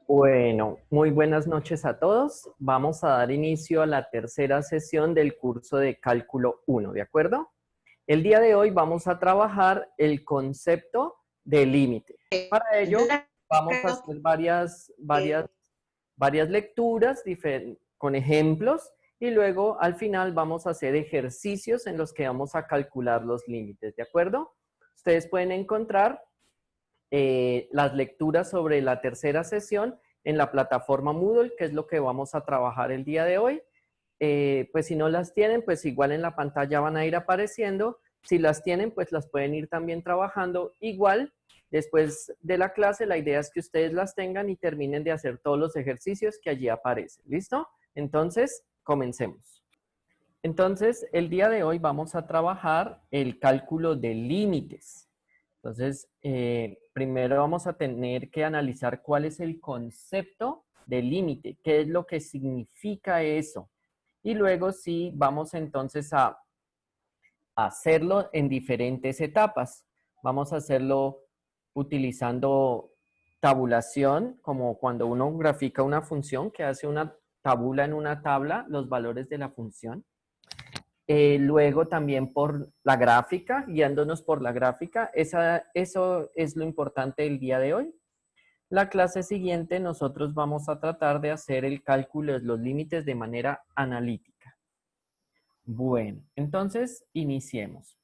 Bueno, muy buenas noches a todos. Vamos a dar inicio a la tercera sesión del curso de Cálculo 1, ¿de acuerdo? El día de hoy vamos a trabajar el concepto de límite. Para ello, vamos a hacer varias lecturas con ejemplos y luego al final vamos a hacer ejercicios en los que vamos a calcular los límites, ¿de acuerdo? Ustedes pueden encontrar las lecturas sobre la tercera sesión en la plataforma Moodle, que es lo que vamos a trabajar el día de hoy. Pues si no las tienen, pues igual en la pantalla van a ir apareciendo. Si las tienen, pues las pueden ir también trabajando. Igual, después de la clase, la idea es que ustedes las tengan y terminen de hacer todos los ejercicios que allí aparecen. ¿Listo? Entonces, comencemos. Entonces, el día de hoy vamos a trabajar el cálculo de límites. Entonces, primero vamos a tener que analizar cuál es el concepto de límite, qué es lo que significa eso. Y luego sí, vamos entonces a hacerlo en diferentes etapas. Vamos a hacerlo utilizando tabulación, como cuando uno grafica una función, que hace una tabula en una tabla, los valores de la función. Luego también por la gráfica, guiándonos por la gráfica. Eso es lo importante del día de hoy. La clase siguiente nosotros vamos a tratar de hacer el cálculo de los límites de manera analítica. Bueno, entonces iniciemos.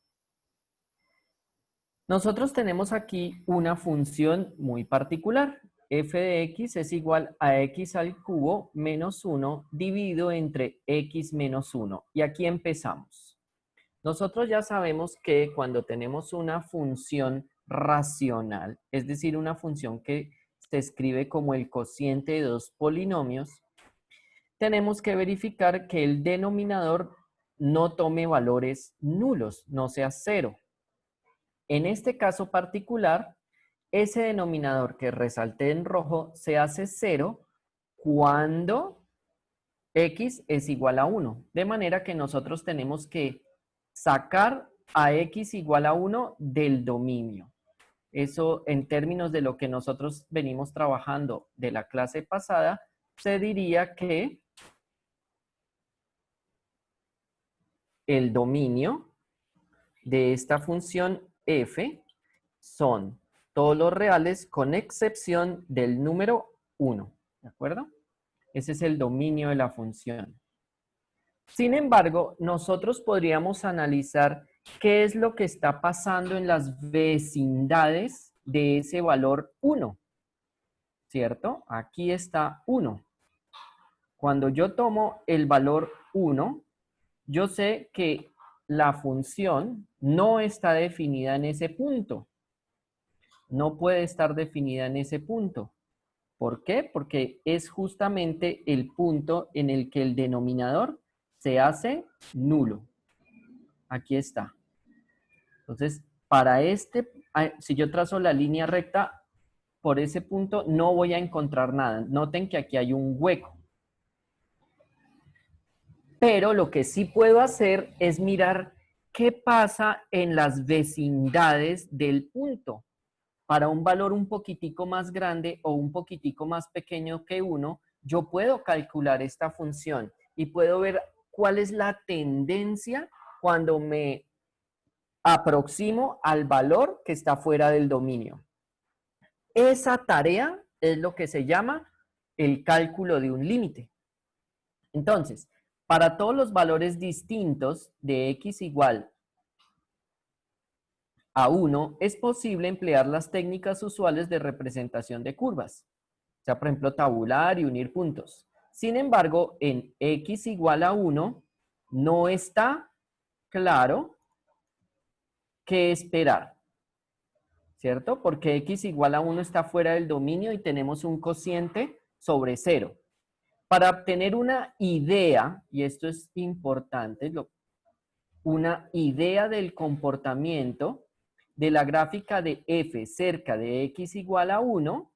Nosotros tenemos aquí una función muy particular. F de x es igual a x al cubo menos 1 dividido entre x menos 1. Y aquí empezamos. Nosotros ya sabemos que cuando tenemos una función racional, es decir, una función que se escribe como el cociente de dos polinomios, tenemos que verificar que el denominador no tome valores nulos, no sea 0. En este caso particular, ese denominador que resalté en rojo se hace 0 cuando x es igual a 1. De manera que nosotros tenemos que sacar a x igual a 1 del dominio. Eso en términos de lo que nosotros venimos trabajando de la clase pasada, se diría que el dominio de esta función f son todos los reales con excepción del número 1, ¿de acuerdo? Ese es el dominio de la función. Sin embargo, nosotros podríamos analizar qué es lo que está pasando en las vecindades de ese valor 1, ¿cierto? Aquí está 1. Cuando yo tomo el valor 1, yo sé que la función no está definida en ese punto. No puede estar definida en ese punto. ¿Por qué? Porque es justamente el punto en el que el denominador se hace nulo. Aquí está. Entonces, para si yo trazo la línea recta, por ese punto no voy a encontrar nada. Noten que aquí hay un hueco. Pero lo que sí puedo hacer es mirar qué pasa en las vecindades del punto. Para un valor un poquitico más grande o un poquitico más pequeño que 1, yo puedo calcular esta función y puedo ver cuál es la tendencia cuando me aproximo al valor que está fuera del dominio. Esa tarea es lo que se llama el cálculo de un límite. Entonces, para todos los valores distintos de x igual a 1, es posible emplear las técnicas usuales de representación de curvas. O sea, por ejemplo, tabular y unir puntos. Sin embargo, en x igual a 1, no está claro qué esperar, ¿cierto? Porque x igual a 1 está fuera del dominio y tenemos un cociente sobre 0. Para obtener una idea, y esto es importante, una idea del comportamiento de la gráfica de f cerca de x igual a 1,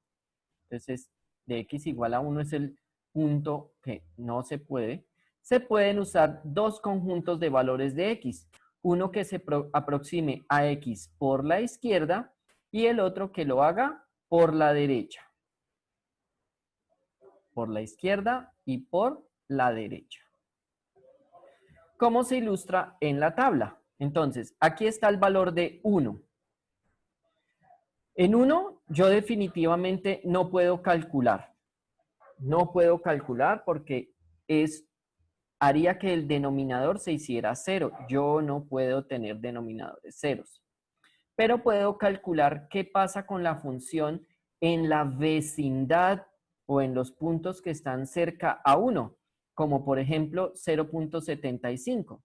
entonces de x igual a 1 es el punto que no se pueden usar dos conjuntos de valores de x, uno que se aproxime a x por la izquierda y el otro que lo haga por la derecha. Por la izquierda y por la derecha. ¿Cómo se ilustra en la tabla? Entonces, aquí está el valor de 1. En 1, yo definitivamente no puedo calcular. No puedo calcular porque haría que el denominador se hiciera 0. Yo no puedo tener denominadores ceros. Pero puedo calcular qué pasa con la función en la vecindad o en los puntos que están cerca a 1, como por ejemplo 0.75.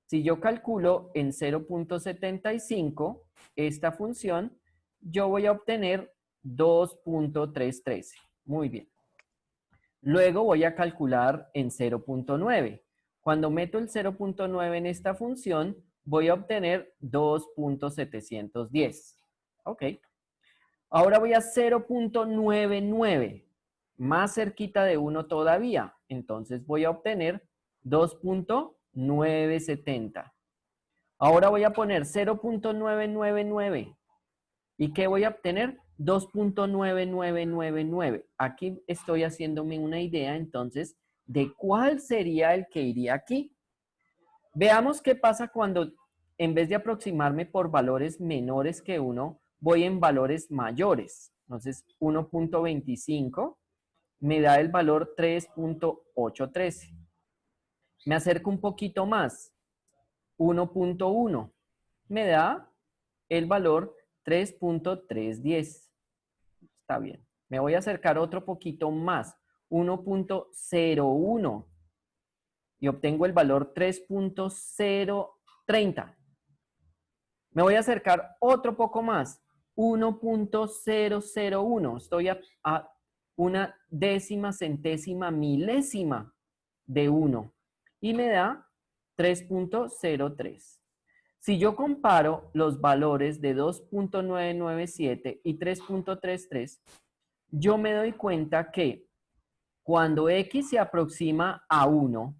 Si yo calculo en 0.75 esta función, yo voy a obtener 2.313. Muy bien. Luego voy a calcular en 0.9. Cuando meto el 0.9 en esta función, voy a obtener 2.710. Ok. Ahora voy a 0.99, más cerquita de 1 todavía. Entonces voy a obtener 2.970. Ahora voy a poner 0.999. ¿Y qué voy a obtener? 2.9999. Aquí estoy haciéndome una idea entonces de cuál sería el que iría aquí. Veamos qué pasa cuando en vez de aproximarme por valores menores que 1, voy en valores mayores. Entonces 1.25 me da el valor 3.813. Me acerco un poquito más. 1.1 me da el valor 3.310. Está bien. Me voy a acercar otro poquito más. 1.01 y obtengo el valor 3.030. Me voy a acercar otro poco más. 1.001. Estoy a una décima, centésima, milésima de 1. Y me da 3.03. Si yo comparo los valores de 2.997 y 3.33, yo me doy cuenta que cuando X se aproxima a 1,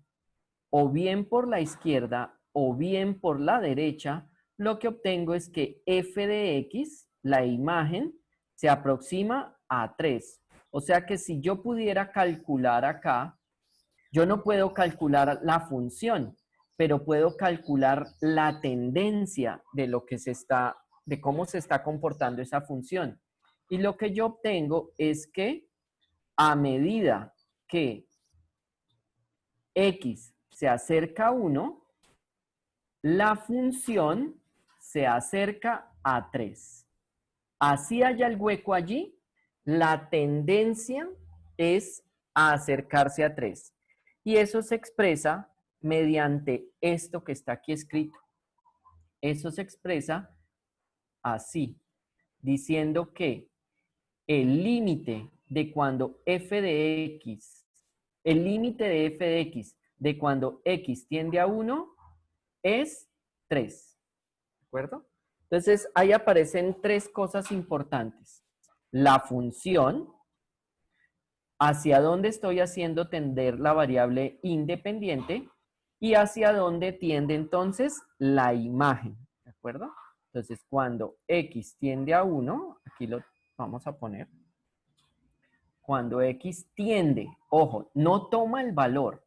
o bien por la izquierda o bien por la derecha, lo que obtengo es que f de X, la imagen, se aproxima a 3. O sea que si yo pudiera calcular acá, yo no puedo calcular la función, pero puedo calcular la tendencia de de cómo se está comportando esa función. Y lo que yo obtengo es que a medida que X se acerca a 1, la función se acerca a 3. Así haya el hueco allí, la tendencia es a acercarse a 3. Y eso se expresa mediante esto que está aquí escrito. Eso se expresa así, diciendo que el límite de cuando f de x, el límite de f de x de cuando x tiende a 1 es 3. ¿De acuerdo? Entonces, ahí aparecen tres cosas importantes. La función, hacia dónde estoy haciendo tender la variable independiente y hacia dónde tiende entonces la imagen. ¿De acuerdo? Entonces, cuando x tiende a 1, aquí lo vamos a poner. Cuando x tiende, ojo, no toma el valor,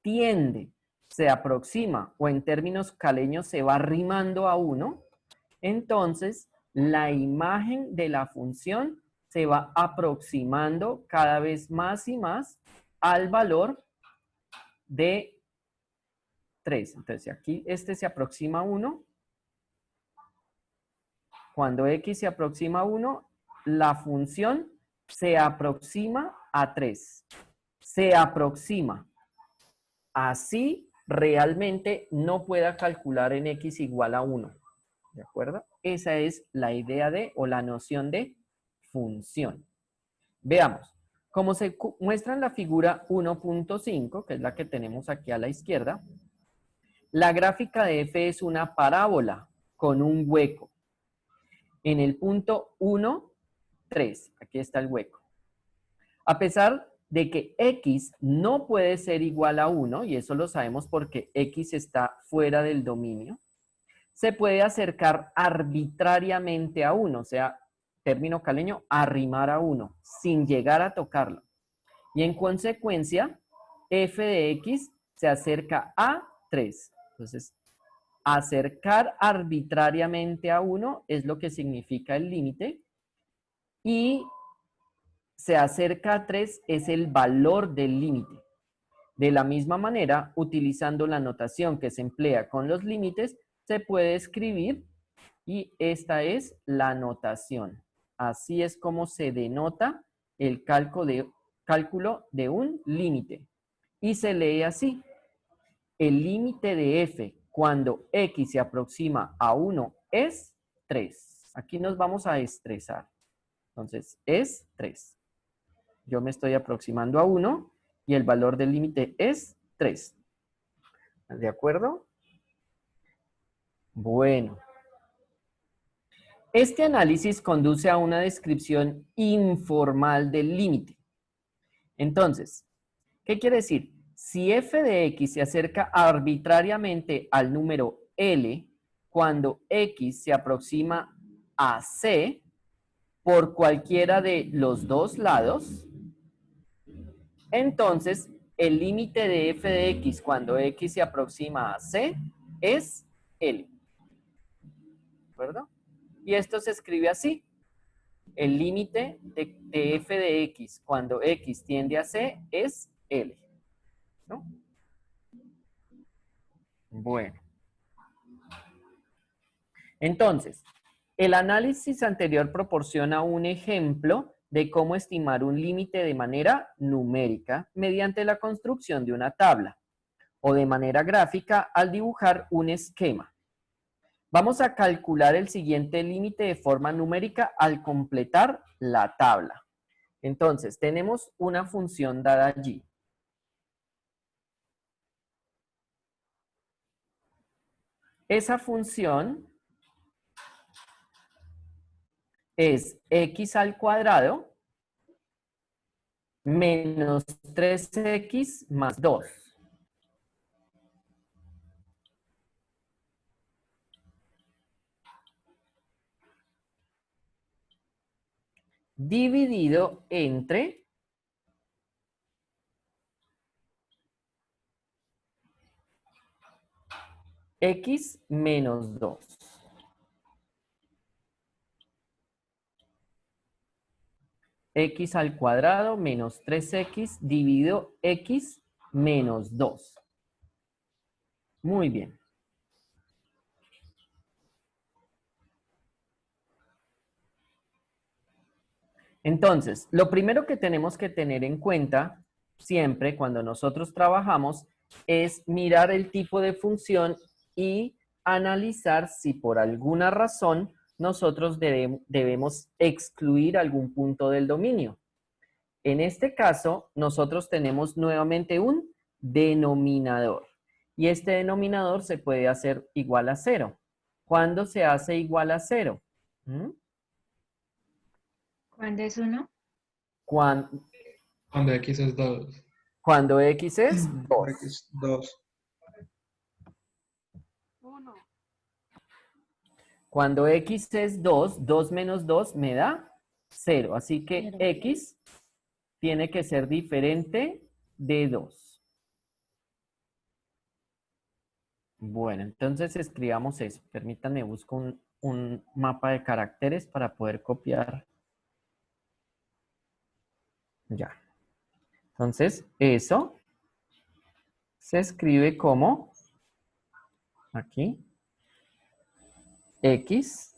tiende, se aproxima o en términos caleños se va arrimando a 1, entonces la imagen de la función se va aproximando cada vez más y más al valor de 3. Entonces aquí este se aproxima a 1. Cuando x se aproxima a 1, la función se aproxima a 3. Se aproxima. Así realmente no pueda calcular en x igual a 1. ¿De acuerdo? Esa es la idea de, o la noción de función. Veamos. Como se muestra en la figura 1.5, que es la que tenemos aquí a la izquierda, la gráfica de f es una parábola con un hueco. En el punto 1, 3. Aquí está el hueco. A pesar de que x no puede ser igual a 1, y eso lo sabemos porque x está fuera del dominio, se puede acercar arbitrariamente a 1. O sea, término caleño, arrimar a 1, sin llegar a tocarlo. Y en consecuencia, f de x se acerca a 3. Entonces, acercar arbitrariamente a 1 es lo que significa el límite. Y se acerca a 3 es el valor del límite. De la misma manera, utilizando la notación que se emplea con los límites, se puede escribir y esta es la notación. Así es como se denota el cálculo de un límite. Y se lee así. El límite de f cuando x se aproxima a 1 es 3. Aquí nos vamos a estresar. Entonces, es 3. Yo me estoy aproximando a 1 y el valor del límite es 3. ¿De acuerdo? Bueno. Este análisis conduce a una descripción informal del límite. Entonces, ¿qué quiere decir? Si f de x se acerca arbitrariamente al número L cuando x se aproxima a C por cualquiera de los dos lados, entonces el límite de f de x cuando x se aproxima a C es L. ¿De acuerdo? Y esto se escribe así. El límite de f de x cuando x tiende a C es L. ¿No? Bueno. Entonces, el análisis anterior proporciona un ejemplo de cómo estimar un límite de manera numérica mediante la construcción de una tabla o de manera gráfica al dibujar un esquema. Vamos a calcular el siguiente límite de forma numérica al completar la tabla. Entonces, tenemos una función dada allí. Esa función es x al cuadrado menos 3x más 2. Dividido entre x menos 2. X al cuadrado menos 3x dividido x menos 2. Muy bien. Entonces, lo primero que tenemos que tener en cuenta siempre cuando nosotros trabajamos es mirar el tipo de función y analizar si por alguna razón nosotros debemos excluir algún punto del dominio. En este caso, nosotros tenemos nuevamente un denominador. Y este denominador se puede hacer igual a 0. ¿Cuándo se hace igual a 0? ¿Cuándo es 1? Cuando X es 2. Cuando x es 2. X 2. Cuando x es 2, 2 menos 2 me da 0. Así que 0. x tiene que ser diferente de 2. Bueno, entonces escribamos eso. Permítanme, busco un mapa de caracteres para poder copiar. Ya. Entonces, eso se escribe como, aquí, x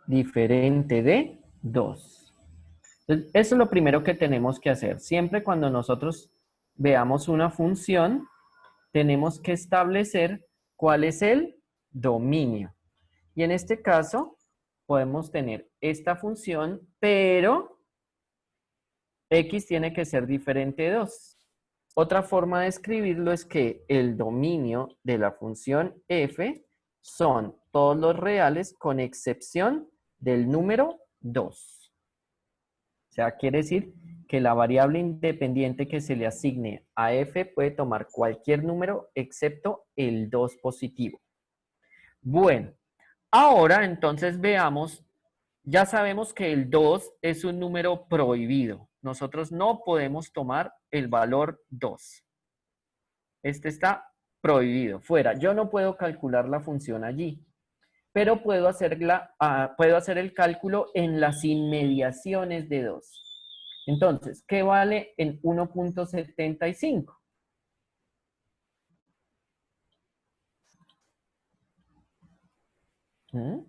diferente de 2. Entonces, eso es lo primero que tenemos que hacer. Siempre cuando nosotros veamos una función, tenemos que establecer cuál es el dominio. Y en este caso, podemos tener esta función, pero x tiene que ser diferente de 2. Otra forma de escribirlo es que el dominio de la función f son todos los reales con excepción del número 2. O sea, quiere decir que la variable independiente que se le asigne a f puede tomar cualquier número excepto el 2 positivo. Bueno, ahora entonces veamos Ya sabemos que el 2 es un número prohibido. Nosotros no podemos tomar el valor 2. Este está prohibido, fuera. Yo no puedo calcular la función allí, pero puedo hacer el cálculo en las inmediaciones de 2. Entonces, ¿qué vale en 1.75? ¿Mm?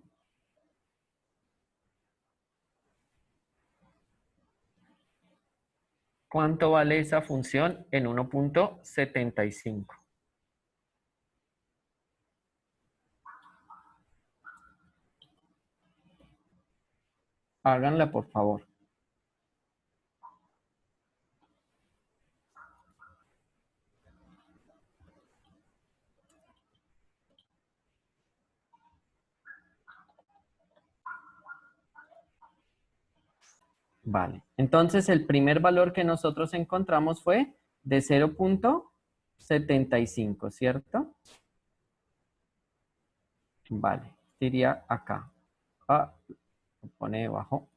¿Cuánto vale esa función en 1.75? Háganla, por favor. Vale. Entonces, el primer valor que nosotros encontramos fue de 0.75, ¿cierto? Vale. Iría acá. Ah, lo pone debajo.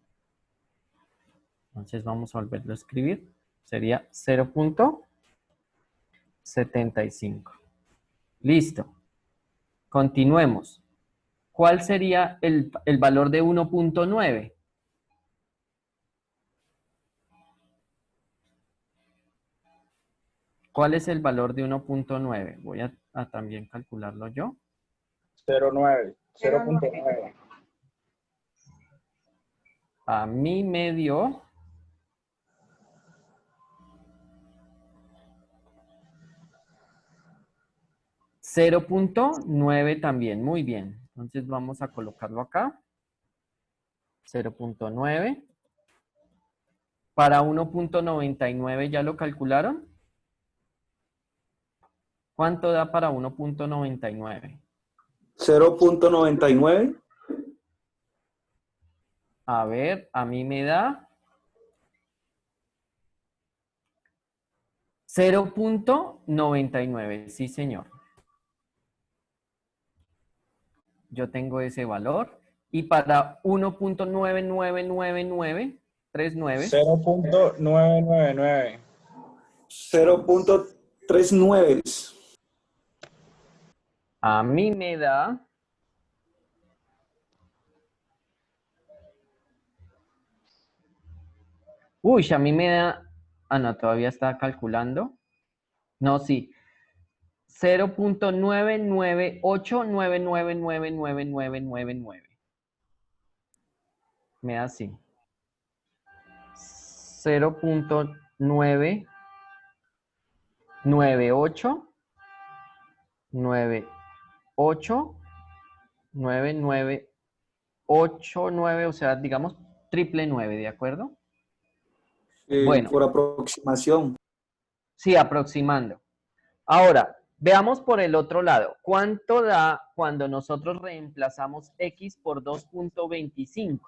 Entonces, vamos a volverlo a escribir. Sería 0.75. Listo. Continuemos. ¿Cuál sería el valor de 1.9? ¿Cuál es el valor de 1.9? Voy a también calcularlo yo. 0.9. A mí me dio 0.9 también. Muy bien. Entonces vamos a colocarlo acá. 0.9. Para 1.99 ya lo calcularon. ¿Cuánto da para 1.99? 0.99. A ver, a mí me da 0.99. Sí, señor. Yo tengo ese valor. Y para 1.999939. 0.999. 0.39. A mí me da 'Ah, no, todavía está calculando. No, sí. 0.998999999. Me da así. 0.998989989, o sea, digamos triple 9, ¿de acuerdo? Bueno, Por aproximación. sí, aproximando. Ahora, veamos por el otro lado. ¿Cuánto da cuando nosotros reemplazamos x por 2.25?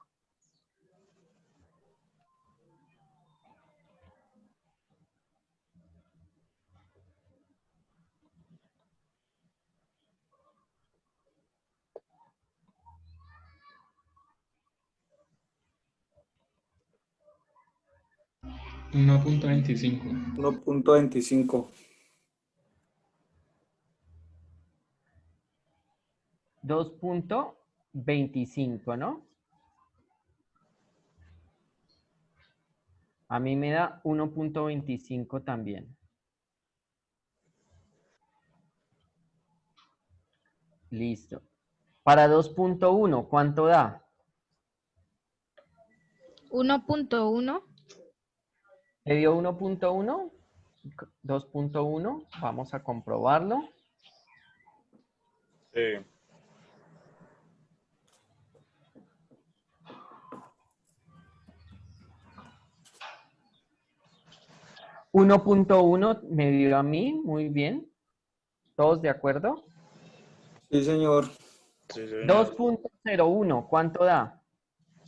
Uno punto 25. 1.25. 2.25, ¿no? A mí me da 1.25 también. Listo. Para 2.1, ¿cuánto da? 1.1. ¿Le dio 1.1? 2.1. Vamos a comprobarlo. Sí. 1.1 me dio a mí, muy bien. ¿Todos de acuerdo? Sí, señor. 2.01, ¿cuánto da?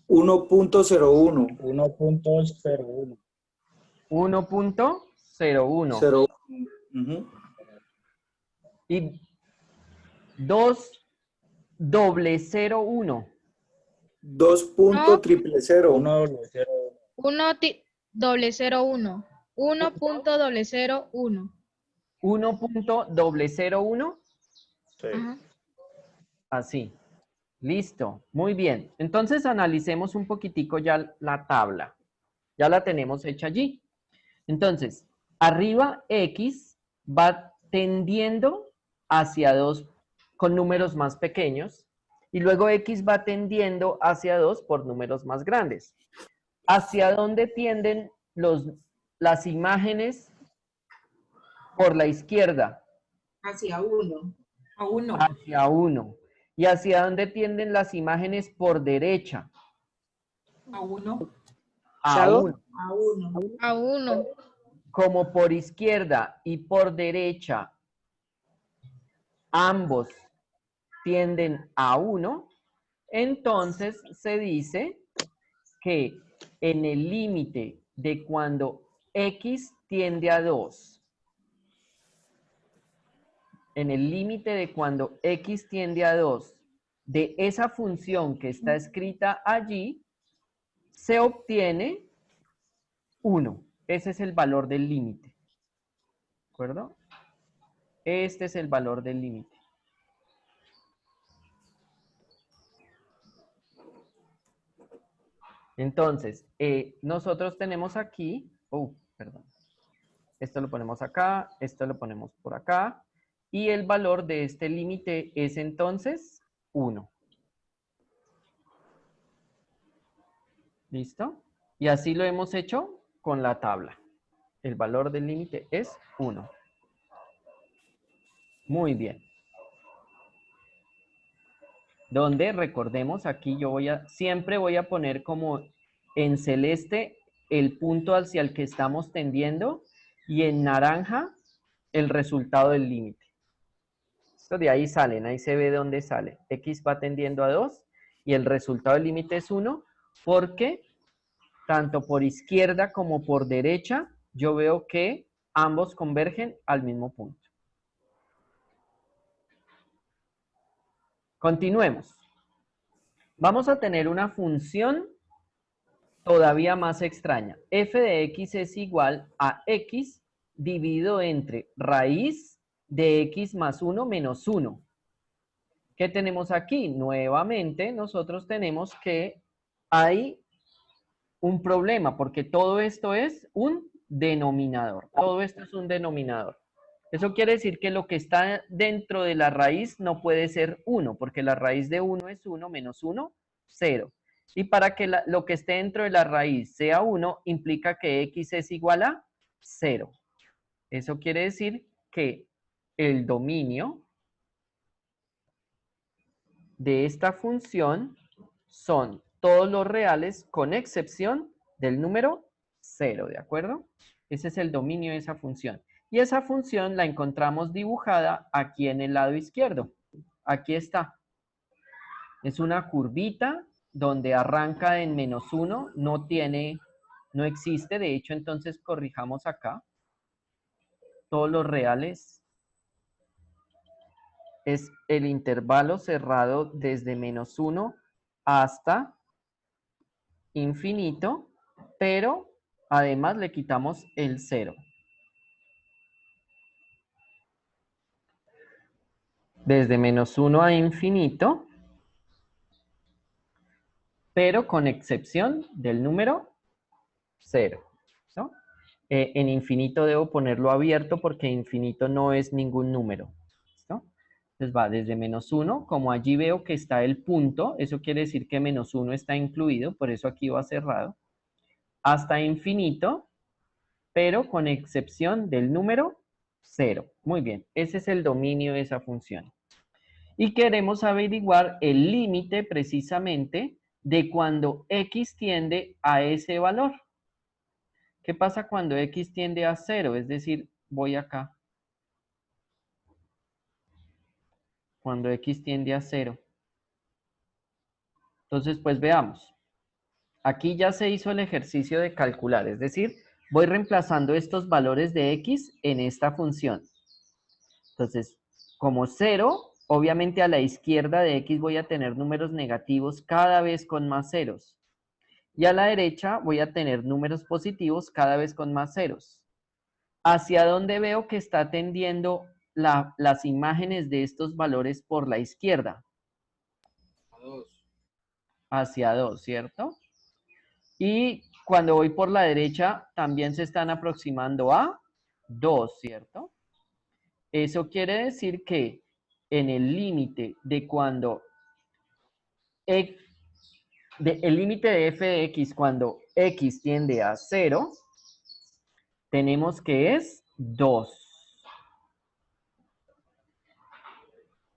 1.01. 1.01. 1.01. 0. Ujú. Y 2.001. 2.000. 1.001. 1.001. 1.001. Sí. Ajá. Así. Listo. Muy bien. Entonces analicemos un poquitico ya la tabla. Ya la tenemos hecha allí. Entonces, arriba X va tendiendo hacia 2 con números más pequeños y luego X va tendiendo hacia 2 por números más grandes. ¿Hacia dónde tienden las imágenes por la izquierda? Hacia 1. A 1. Hacia 1. ¿Y hacia dónde tienden las imágenes por derecha? A 1. A 1. A 1. A 1. Como por izquierda y por derecha ambos tienden a 1, entonces se dice que en el límite de cuando X tiende a 2, en el límite de cuando X tiende a 2, de esa función que está escrita allí, se obtiene 1. Ese es el valor del límite. ¿De acuerdo? Este es el valor del límite. Entonces, nosotros tenemos aquí, perdón. Esto lo ponemos acá, esto lo ponemos por acá, y el valor de este límite es entonces 1. ¿Listo? Y así lo hemos hecho con la tabla. El valor del límite es 1. Muy bien. Donde, recordemos, aquí yo siempre voy a poner como en celeste el punto hacia el que estamos tendiendo y en naranja el resultado del límite. Esto de ahí salen, ahí se ve dónde sale. X va tendiendo a 2 y el resultado del límite es 1 porque tanto por izquierda como por derecha yo veo que ambos convergen al mismo punto. Continuemos. Vamos a tener una función todavía más extraña. F de X es igual a X dividido entre raíz de X más 1 menos 1. ¿Qué tenemos aquí? Nuevamente nosotros tenemos que hay un problema porque todo esto es un denominador. Todo esto es un denominador. Eso quiere decir que lo que está dentro de la raíz no puede ser 1, porque la raíz de 1 es 1 menos 1, 0. Y para que lo que esté dentro de la raíz sea 1, implica que X es igual a 0. Eso quiere decir que el dominio de esta función son todos los reales con excepción del número 0, ¿de acuerdo? Ese es el dominio de esa función. Y esa función la encontramos dibujada aquí en el lado izquierdo. Aquí está. Es una curvita donde arranca en menos 1, no existe. De hecho, entonces corrijamos acá. Todos los reales es el intervalo cerrado desde menos 1 hasta infinito, pero además le quitamos el 0. Desde menos 1 a infinito, pero con excepción del número 0. ¿No? En infinito debo ponerlo abierto porque infinito no es ningún número. ¿Listo? Entonces va desde menos 1, como allí veo que está el punto, eso quiere decir que menos 1 está incluido, por eso aquí va cerrado, hasta infinito, pero con excepción del número 0. Muy bien, ese es el dominio de esa función. Y queremos averiguar el límite precisamente de cuando X tiende a ese valor. ¿Qué pasa cuando X tiende a 0? Es decir, voy acá. Cuando X tiende a 0. Entonces, pues veamos. Aquí ya se hizo el ejercicio de calcular, es decir, voy reemplazando estos valores de X en esta función. Entonces, como 0 obviamente a la izquierda de X voy a tener números negativos cada vez con más ceros. Y a la derecha voy a tener números positivos cada vez con más ceros. ¿Hacia dónde veo que está tendiendo las imágenes de estos valores por la izquierda? Hacia 2, ¿cierto? Y cuando voy por la derecha también se están aproximando a 2, ¿cierto? Eso quiere decir que en el límite de cuando el límite de f de x cuando x tiende a 0, tenemos que es 2.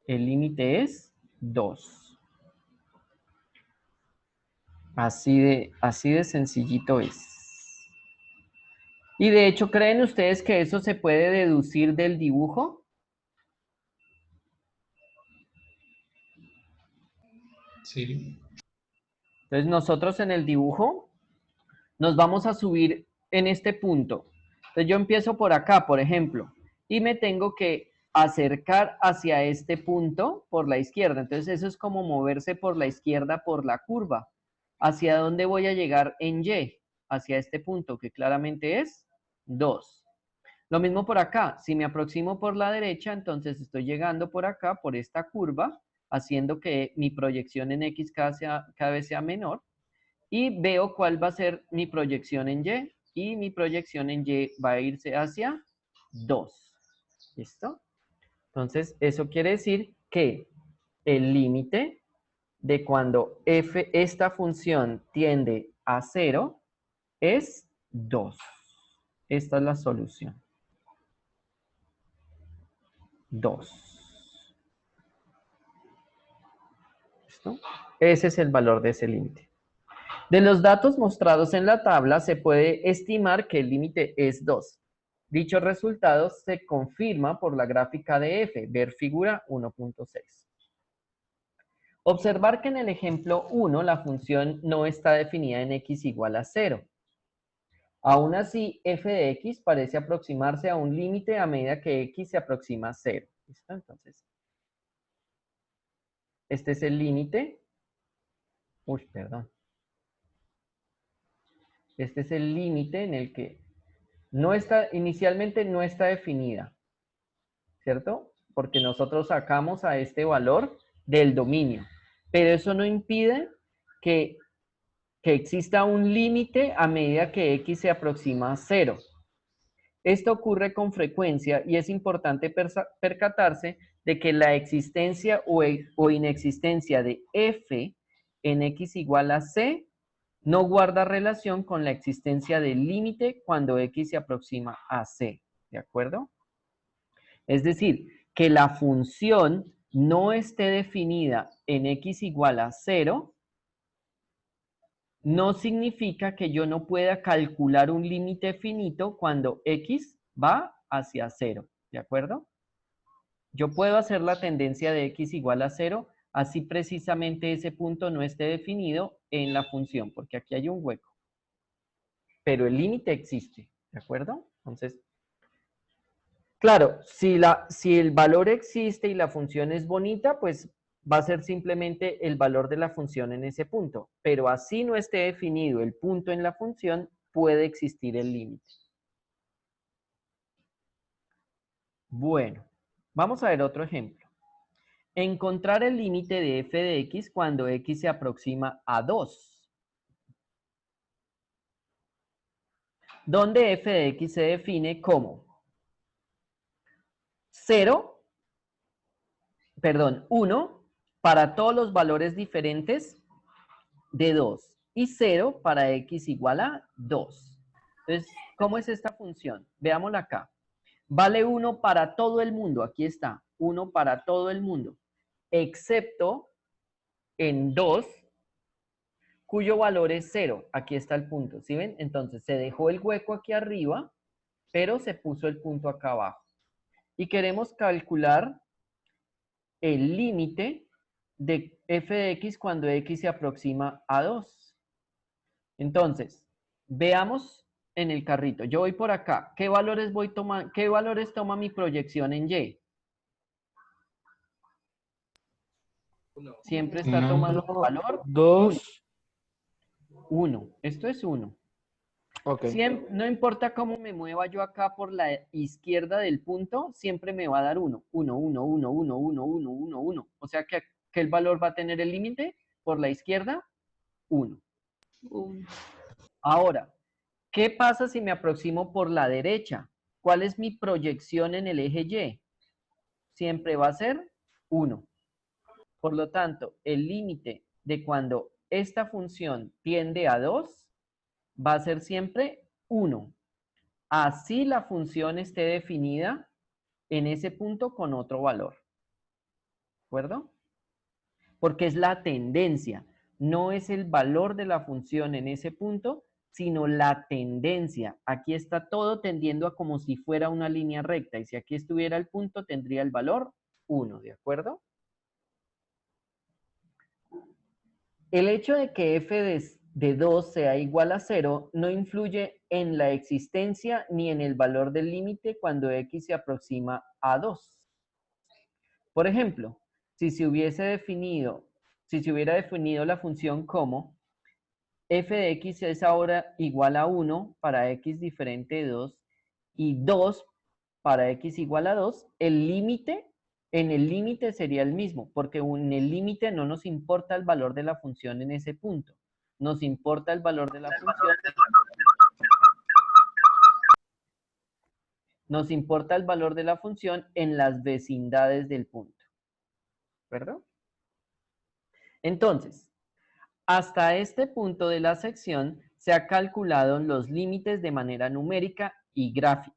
El límite es 2. Así de sencillito es. Y de hecho, ¿creen ustedes que eso se puede deducir del dibujo? Sí. Entonces nosotros en el dibujo nos vamos a subir en este punto. Entonces yo empiezo por acá, por ejemplo, y me tengo que acercar hacia este punto por la izquierda. Entonces eso es como moverse por la izquierda por la curva. ¿Hacia dónde voy a llegar en Y? Hacia este punto, que claramente es 2. Lo mismo por acá. Si me aproximo por la derecha, entonces estoy llegando por acá, por esta curva, haciendo que mi proyección en X cada vez sea menor. Y veo cuál va a ser mi proyección en Y. Y mi proyección en Y va a irse hacia 2. ¿Listo? Entonces, eso quiere decir que el límite de cuando f, esta función tiende a 0, es 2. Esta es la solución. 2. ¿Listo? Ese es el valor de ese límite. De los datos mostrados en la tabla se puede estimar que el límite es 2. Dicho resultado se confirma por la gráfica de f, ver figura 1.6. Observar que en el ejemplo 1 la función no está definida en x igual a 0. Aún así, f de x parece aproximarse a un límite a medida que x se aproxima a 0. ¿Listo? Entonces, este es el límite. Uy, perdón. Este es el límite en el que inicialmente no está definida, ¿cierto? Porque nosotros sacamos a este valor del dominio. Pero eso no impide que exista un límite a medida que x se aproxima a 0. Esto ocurre con frecuencia y es importante percatarse de que la existencia o inexistencia de f en x igual a c no guarda relación con la existencia del límite cuando x se aproxima a c, ¿de acuerdo? Es decir, que la función no esté definida en x igual a 0 no significa que yo no pueda calcular un límite finito cuando x va hacia 0, ¿de acuerdo? Yo puedo hacer la tendencia de x igual a 0, así precisamente ese punto no esté definido en la función, porque aquí hay un hueco. Pero el límite existe, ¿de acuerdo? Entonces, claro, si el valor existe y la función es bonita, pues va a ser simplemente el valor de la función en ese punto. Pero así no esté definido el punto en la función, puede existir el límite. Bueno, vamos a ver otro ejemplo. Encontrar el límite de f de x cuando x se aproxima a 2. Donde f de x se define como 1 para todos los valores diferentes de 2 y 0 para x igual a 2. Entonces, ¿cómo es esta función? Veámosla acá. Vale 1 para todo el mundo, aquí está, 1 para todo el mundo, excepto en 2, cuyo valor es 0. Aquí está el punto, ¿sí ven? Entonces, se dejó el hueco aquí arriba, pero se puso el punto acá abajo. Y queremos calcular el límite de f de x cuando x se aproxima a 2. Entonces, veamos en el carrito. Yo voy por acá. ¿Qué valores toma mi proyección en y? Siempre está Uno, tomando el valor 2. 1. Esto es 1. Ok. No importa cómo me mueva yo acá por la izquierda del punto, siempre me va a dar 1. 1, 1, 1, 1, 1, 1, 1, 1. O sea que el valor va a tener el límite por la izquierda, 1. Ahora, ¿qué pasa si me aproximo por la derecha? ¿Cuál es mi proyección en el eje Y? Siempre va a ser 1. Por lo tanto, el límite de cuando esta función tiende a 2 va a ser siempre 1. Así la función esté definida en ese punto con otro valor. ¿De acuerdo? Porque es la tendencia, no es el valor de la función en ese punto, sino la tendencia. Aquí está todo tendiendo a como si fuera una línea recta, y si aquí estuviera el punto, tendría el valor 1, ¿de acuerdo? El hecho de que f de 2 sea igual a 0 no influye en la existencia ni en el valor del límite cuando x se aproxima a 2. Por ejemplo, si se hubiera definido la función como f de x es ahora igual a 1 para x diferente de 2 y 2 para x igual a 2, en el límite sería el mismo, porque en el límite no nos importa el valor de la función en ese punto. Nos importa el valor de la función. Nos importa el valor de la función en las vecindades del punto. ¿Verdad? Entonces, hasta este punto de la sección se ha calculado los límites de manera numérica y gráfica.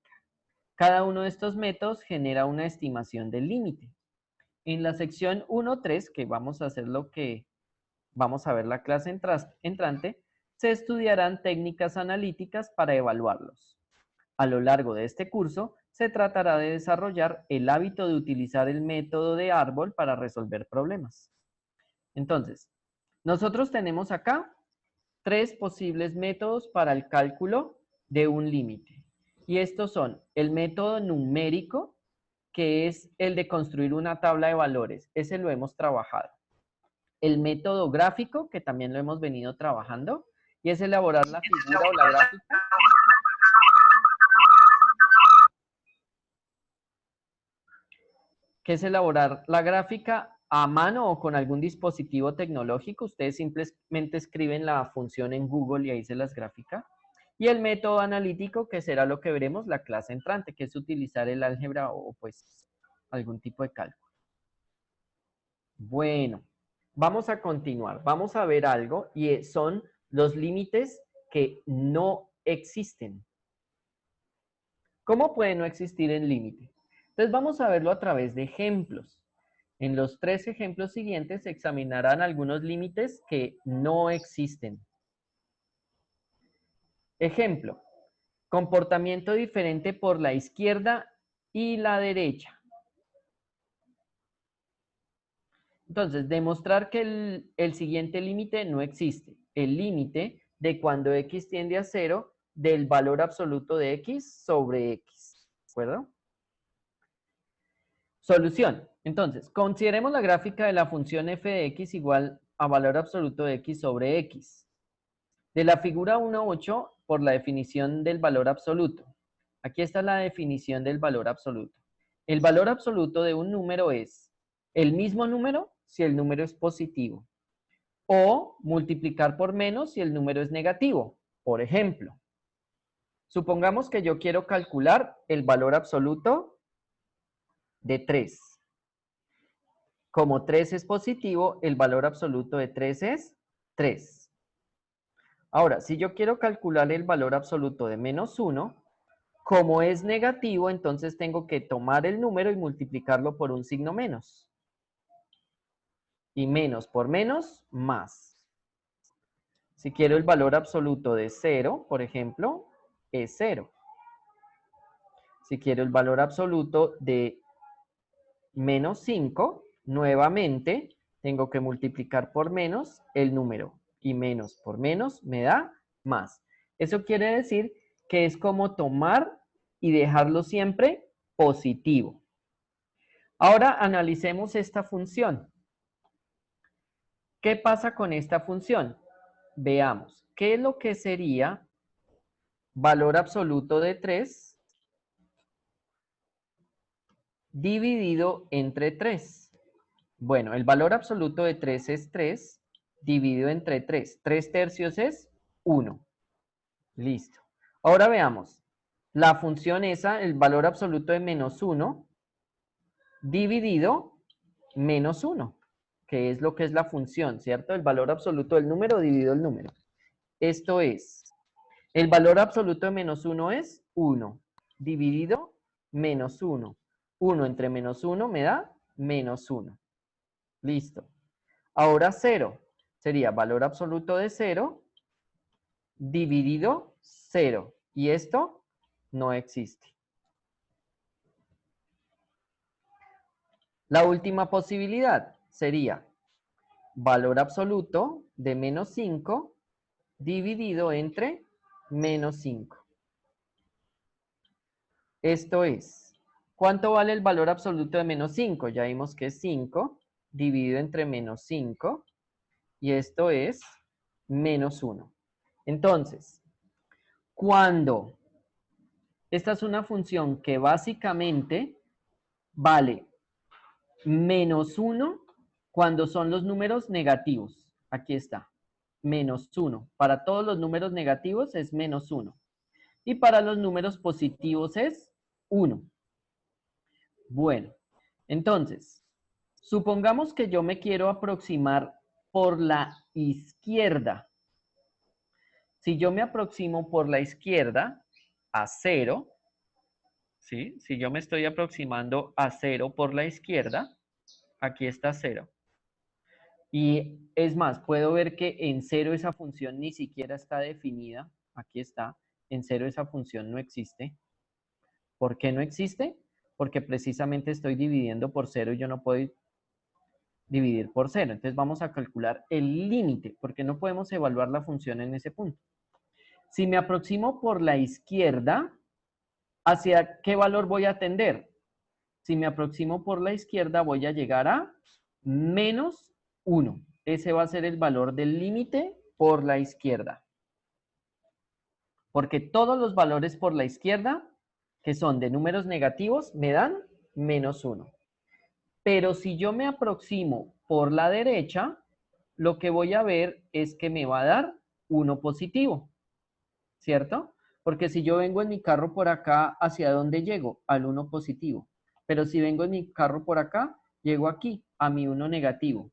Cada uno de estos métodos genera una estimación del límite. En la sección 1.3, que vamos a hacer vamos a ver la clase entrante, se estudiarán técnicas analíticas para evaluarlos. A lo largo de este curso, se tratará de desarrollar el hábito de utilizar el método de árbol para resolver problemas. Entonces, nosotros tenemos acá 3 posibles métodos para el cálculo de un límite. Y estos son el método numérico, que es el de construir una tabla de valores. Ese lo hemos trabajado. El método gráfico, que también lo hemos venido trabajando, y es elaborar la figura o la gráfica. Que es elaborar la gráfica a mano o con algún dispositivo tecnológico. Ustedes simplemente escriben la función en Google y ahí se las gráfica. Y el método analítico, que será lo que veremos la clase entrante, que es utilizar el álgebra o pues algún tipo de cálculo. Bueno, vamos a continuar. Vamos a ver algo y son los límites que no existen. ¿Cómo puede no existir el límite? Entonces vamos a verlo a través de ejemplos. En los 3 ejemplos siguientes se examinarán algunos límites que no existen. Ejemplo, comportamiento diferente por la izquierda y la derecha. Entonces, demostrar que el siguiente límite no existe. El límite de cuando x tiende a 0 del valor absoluto de x sobre x. ¿De acuerdo? Solución. Entonces, consideremos la gráfica de la función f de x igual a valor absoluto de x sobre x. De la figura 1.8 por la definición del valor absoluto. Aquí está la definición del valor absoluto. El valor absoluto de un número es el mismo número si el número es positivo o multiplicar por menos si el número es negativo. Por ejemplo, supongamos que yo quiero calcular el valor absoluto de 3. Como 3 es positivo, el valor absoluto de 3 es 3. Ahora, si yo quiero calcular el valor absoluto de menos 1, como es negativo, entonces tengo que tomar el número y multiplicarlo por un signo menos. Y menos por menos, más. Si quiero el valor absoluto de 0, por ejemplo, es 0. Si quiero el valor absoluto de menos 5, nuevamente tengo que multiplicar por menos el número. Y menos por menos me da más. Eso quiere decir que es como tomar y dejarlo siempre positivo. Ahora analicemos esta función. ¿Qué pasa con esta función? Veamos, ¿qué es lo que sería valor absoluto de 3 dividido entre 3? Bueno, el valor absoluto de 3 es 3 dividido entre 3. 3 tercios es 1. Listo. Ahora veamos. La función esa, el valor absoluto de menos 1 dividido menos 1, que es lo que es la función, ¿cierto? El valor absoluto del número dividido el número. Esto es, el valor absoluto de menos 1 es 1, dividido menos 1. 1 entre menos 1 me da menos 1. Listo. Ahora 0 sería valor absoluto de 0 dividido 0. Y esto no existe. La última posibilidad sería valor absoluto de menos 5 dividido entre menos 5. Esto es, ¿cuánto vale el valor absoluto de menos 5? Ya vimos que es 5 dividido entre menos 5. Y esto es menos 1. Entonces, cuando esta es una función que básicamente vale menos 1 cuando son los números negativos. Aquí está, menos 1. Para todos los números negativos es menos 1. Y para los números positivos es 1. Bueno, entonces, supongamos que yo me quiero aproximar por la izquierda. Si yo me aproximo por la izquierda a 0, ¿sí? Si yo me estoy aproximando a 0 por la izquierda, aquí está 0. Y es más, puedo ver que en 0 esa función ni siquiera está definida. Aquí está. En 0 esa función no existe. ¿Por qué no existe? Porque precisamente estoy dividiendo por 0 y yo no puedo dividir por 0. Entonces vamos a calcular el límite, porque no podemos evaluar la función en ese punto. Si me aproximo por la izquierda, ¿hacia qué valor voy a tender? Si me aproximo por la izquierda, voy a llegar a menos 1. Ese va a ser el valor del límite por la izquierda. Porque todos los valores por la izquierda, que son de números negativos, me dan menos 1. Pero si yo me aproximo por la derecha, lo que voy a ver es que me va a dar 1 positivo, ¿cierto? Porque si yo vengo en mi carro por acá, ¿hacia dónde llego? Al 1 positivo. Pero si vengo en mi carro por acá, llego aquí, a mi 1 negativo.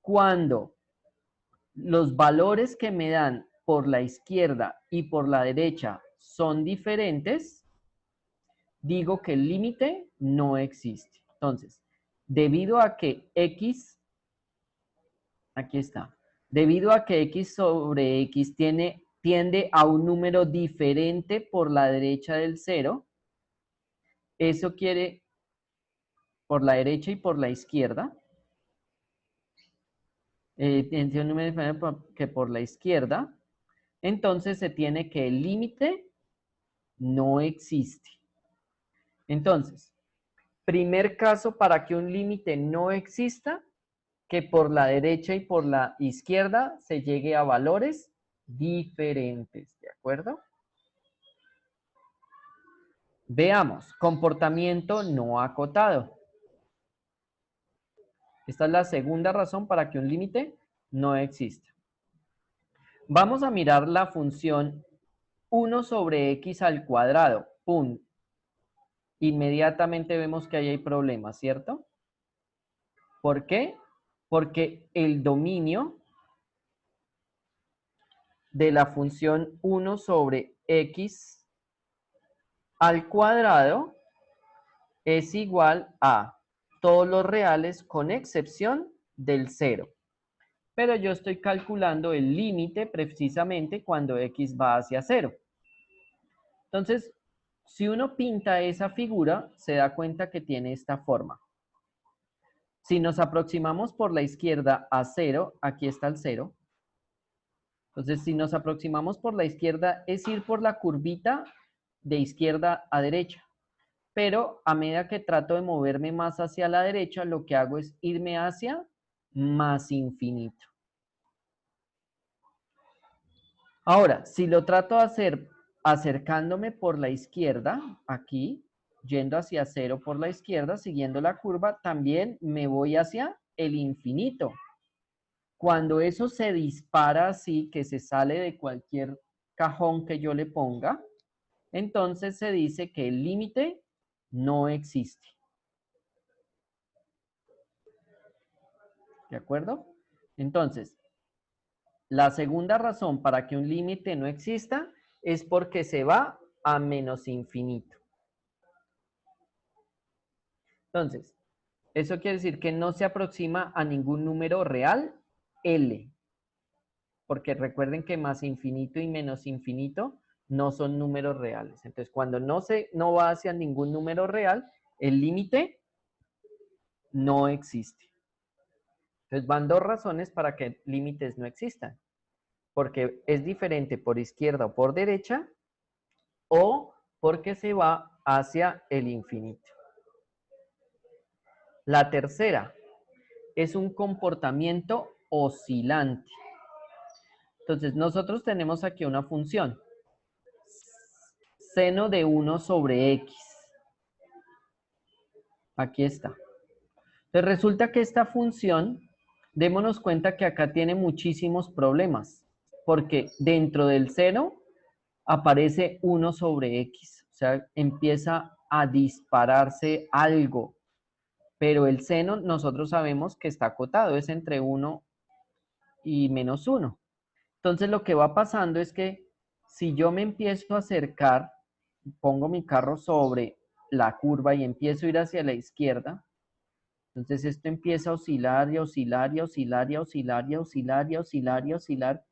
Cuando los valores que me dan por la izquierda y por la derecha son diferentes, digo que el límite no existe. Entonces, debido a que x, aquí está, debido a que x sobre x tiende a un número diferente por la derecha del 0, eso quiere, por la derecha y por la izquierda, tiene un número diferente que por la izquierda, entonces se tiene que el límite no existe. Entonces, primer caso para que un límite no exista, que por la derecha y por la izquierda se llegue a valores diferentes, ¿de acuerdo? Veamos, comportamiento no acotado. Esta es la segunda razón para que un límite no exista. Vamos a mirar la función 1 sobre x al cuadrado. ¡Pum! Inmediatamente vemos que ahí hay problemas, ¿cierto? ¿Por qué? Porque el dominio de la función 1 sobre x al cuadrado es igual a todos los reales con excepción del 0. Pero yo estoy calculando el límite precisamente cuando x va hacia 0. Entonces, si uno pinta esa figura, se da cuenta que tiene esta forma. Si nos aproximamos por la izquierda a 0, aquí está el 0. Entonces, si nos aproximamos por la izquierda, es ir por la curvita de izquierda a derecha. Pero a medida que trato de moverme más hacia la derecha, lo que hago es irme hacia más infinito. Ahora, si lo trato de hacer acercándome por la izquierda, aquí, yendo hacia 0 por la izquierda, siguiendo la curva, también me voy hacia el infinito. Cuando eso se dispara así, que se sale de cualquier cajón que yo le ponga, entonces se dice que el límite no existe. ¿De acuerdo? Entonces, la segunda razón para que un límite no exista es porque se va a menos infinito. Entonces, eso quiere decir que no se aproxima a ningún número real L. Porque recuerden que más infinito y menos infinito no son números reales. Entonces, cuando no va hacia ningún número real, el límite no existe. Entonces, van dos razones para que límites no existan. Porque es diferente por izquierda o por derecha, o porque se va hacia el infinito. La tercera es un comportamiento oscilante. Entonces, nosotros tenemos aquí una función. Seno de 1 sobre X. Aquí está. Entonces, resulta que esta función, démonos cuenta que acá tiene muchísimos problemas, porque dentro del seno aparece 1 sobre X. O sea, empieza a dispararse algo. Pero el seno nosotros sabemos que está acotado, es entre 1 y menos 1. Entonces lo que va pasando es que si yo me empiezo a acercar, pongo mi carro sobre la curva y empiezo a ir hacia la izquierda, entonces esto empieza a oscilar y oscilar y oscilar y oscilar y oscilar y oscilar y oscilar.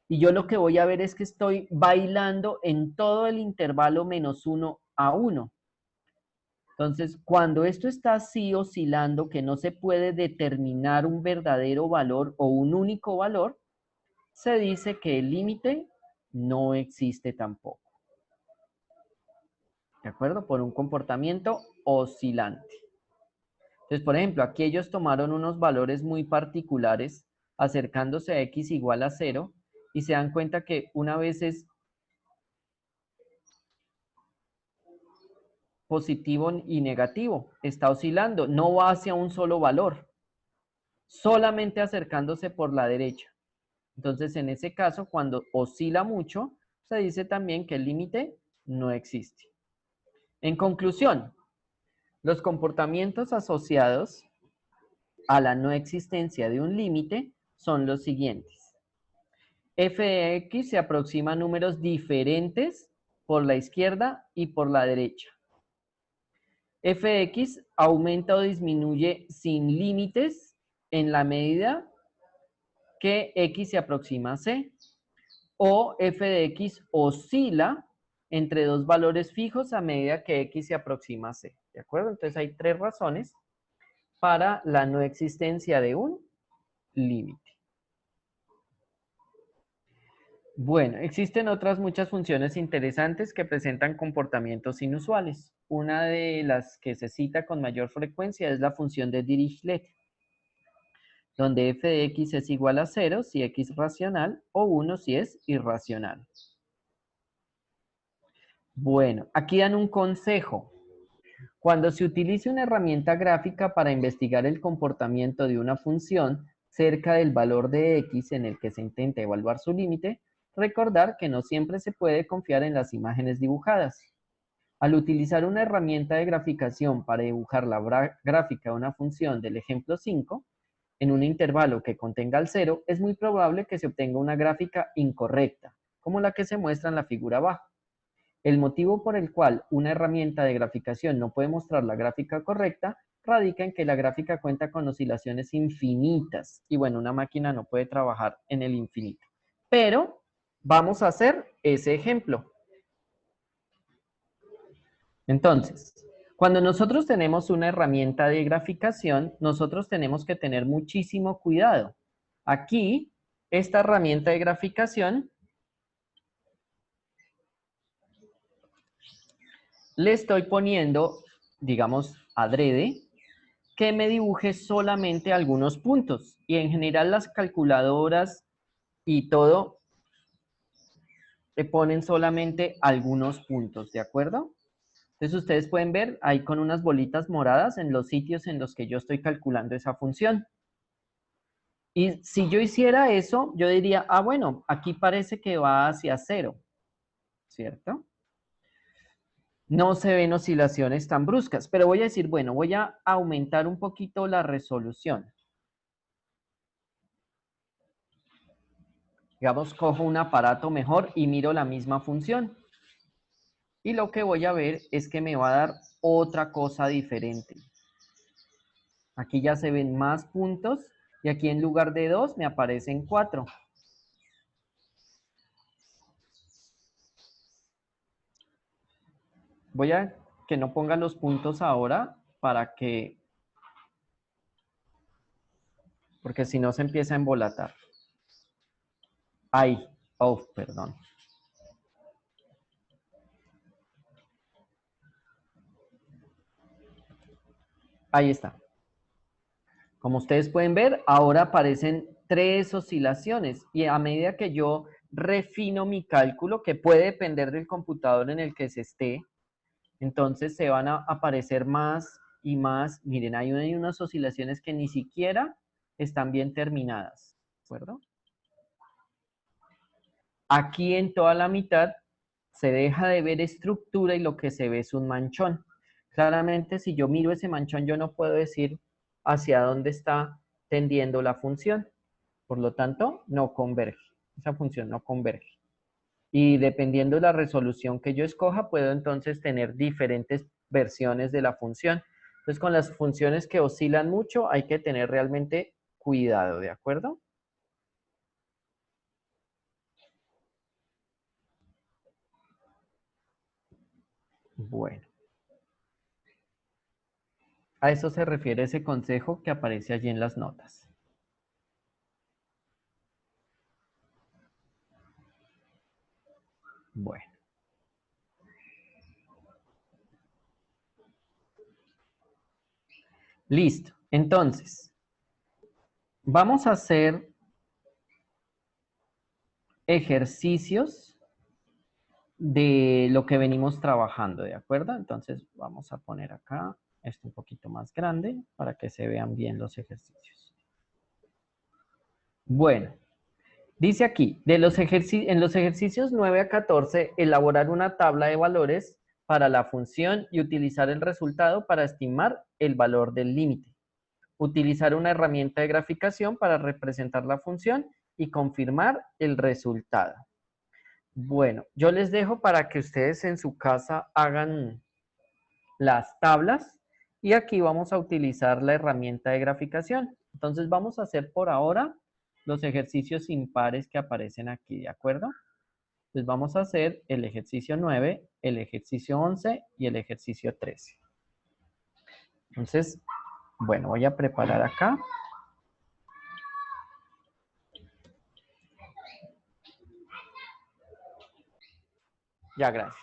Y yo lo que voy a ver es que estoy bailando en todo el intervalo menos 1 a 1. Entonces, cuando esto está así oscilando, que no se puede determinar un verdadero valor o un único valor, se dice que el límite no existe tampoco. ¿De acuerdo? Por un comportamiento oscilante. Entonces, por ejemplo, aquí ellos tomaron unos valores muy particulares acercándose a x igual a 0 y se dan cuenta que una vez es positivo y negativo, está oscilando, no va hacia un solo valor, solamente acercándose por la derecha. Entonces, en ese caso, cuando oscila mucho, se dice también que el límite no existe. En conclusión, los comportamientos asociados a la no existencia de un límite son los siguientes. F de X se aproxima a números diferentes por la izquierda y por la derecha. F de X aumenta o disminuye sin límites en la medida que X se aproxima a C. O F de X oscila entre dos valores fijos a medida que X se aproxima a C. ¿De acuerdo? Entonces hay tres razones para la no existencia de un límite. Bueno, existen otras muchas funciones interesantes que presentan comportamientos inusuales. Una de las que se cita con mayor frecuencia es la función de Dirichlet, donde f de x es igual a 0 si x es racional o 1 si es irracional. Bueno, aquí dan un consejo. Cuando se utilice una herramienta gráfica para investigar el comportamiento de una función cerca del valor de x en el que se intenta evaluar su límite, recordar que no siempre se puede confiar en las imágenes dibujadas. Al utilizar una herramienta de graficación para dibujar la gráfica de una función del ejemplo 5, en un intervalo que contenga el 0, es muy probable que se obtenga una gráfica incorrecta, como la que se muestra en la figura abajo. El motivo por el cual una herramienta de graficación no puede mostrar la gráfica correcta radica en que la gráfica cuenta con oscilaciones infinitas. Y bueno, una máquina no puede trabajar en el infinito. Pero vamos a hacer ese ejemplo. Entonces, cuando nosotros tenemos una herramienta de graficación, nosotros tenemos que tener muchísimo cuidado. Aquí, esta herramienta de graficación le estoy poniendo, digamos, adrede, que me dibuje solamente algunos puntos. Y en general las calculadoras y todo le ponen solamente algunos puntos, ¿de acuerdo? Entonces ustedes pueden ver ahí con unas bolitas moradas en los sitios en los que yo estoy calculando esa función. Y si yo hiciera eso, yo diría, ah, bueno, aquí parece que va hacia 0, ¿cierto? No se ven oscilaciones tan bruscas, pero voy a decir, bueno, voy a aumentar un poquito la resolución. Digamos, cojo un aparato mejor y miro la misma función. Y lo que voy a ver es que me va a dar otra cosa diferente. Aquí ya se ven más puntos y aquí en lugar de 2 me aparecen 4. Voy a que no ponga los puntos ahora para que, porque si no se empieza a embolatar. Ahí, oh, perdón. Ahí está. Como ustedes pueden ver, ahora aparecen 3 oscilaciones y a medida que yo refino mi cálculo, que puede depender del computador en el que se esté, entonces se van a aparecer más y más. Miren, hay unas oscilaciones que ni siquiera están bien terminadas, ¿de acuerdo? Aquí en toda la mitad se deja de ver estructura y lo que se ve es un manchón. Claramente, si yo miro ese manchón, yo no puedo decir hacia dónde está tendiendo la función. Por lo tanto, no converge. Esa función no converge. Y dependiendo de la resolución que yo escoja, puedo entonces tener diferentes versiones de la función. Entonces, con las funciones que oscilan mucho, hay que tener realmente cuidado, ¿de acuerdo? Bueno. A eso se refiere ese consejo que aparece allí en las notas. Bueno. Listo. Entonces, vamos a hacer ejercicios de lo que venimos trabajando, ¿de acuerdo? Entonces, vamos a poner acá esto un poquito más grande para que se vean bien los ejercicios. Bueno, dice aquí, en los ejercicios 9 a 14, elaborar una tabla de valores para la función y utilizar el resultado para estimar el valor del límite. Utilizar una herramienta de graficación para representar la función y confirmar el resultado. Bueno, yo les dejo para que ustedes en su casa hagan las tablas y aquí vamos a utilizar la herramienta de graficación. Entonces vamos a hacer por ahora los ejercicios impares que aparecen aquí, ¿de acuerdo? Entonces vamos a hacer el ejercicio 9, el ejercicio 11 y el ejercicio 13. Entonces, bueno, voy a preparar acá. Ya, gracias.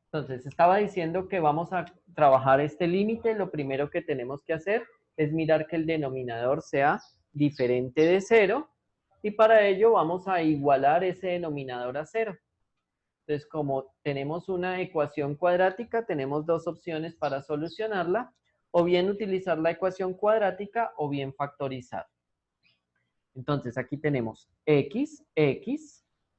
Entonces, estaba diciendo que vamos a trabajar este límite. Lo primero que tenemos que hacer es mirar que el denominador sea diferente de 0 y para ello vamos a igualar ese denominador a 0. Entonces, como tenemos una ecuación cuadrática, tenemos dos opciones para solucionarla, o bien utilizar la ecuación cuadrática o bien factorizar. Entonces, aquí tenemos x,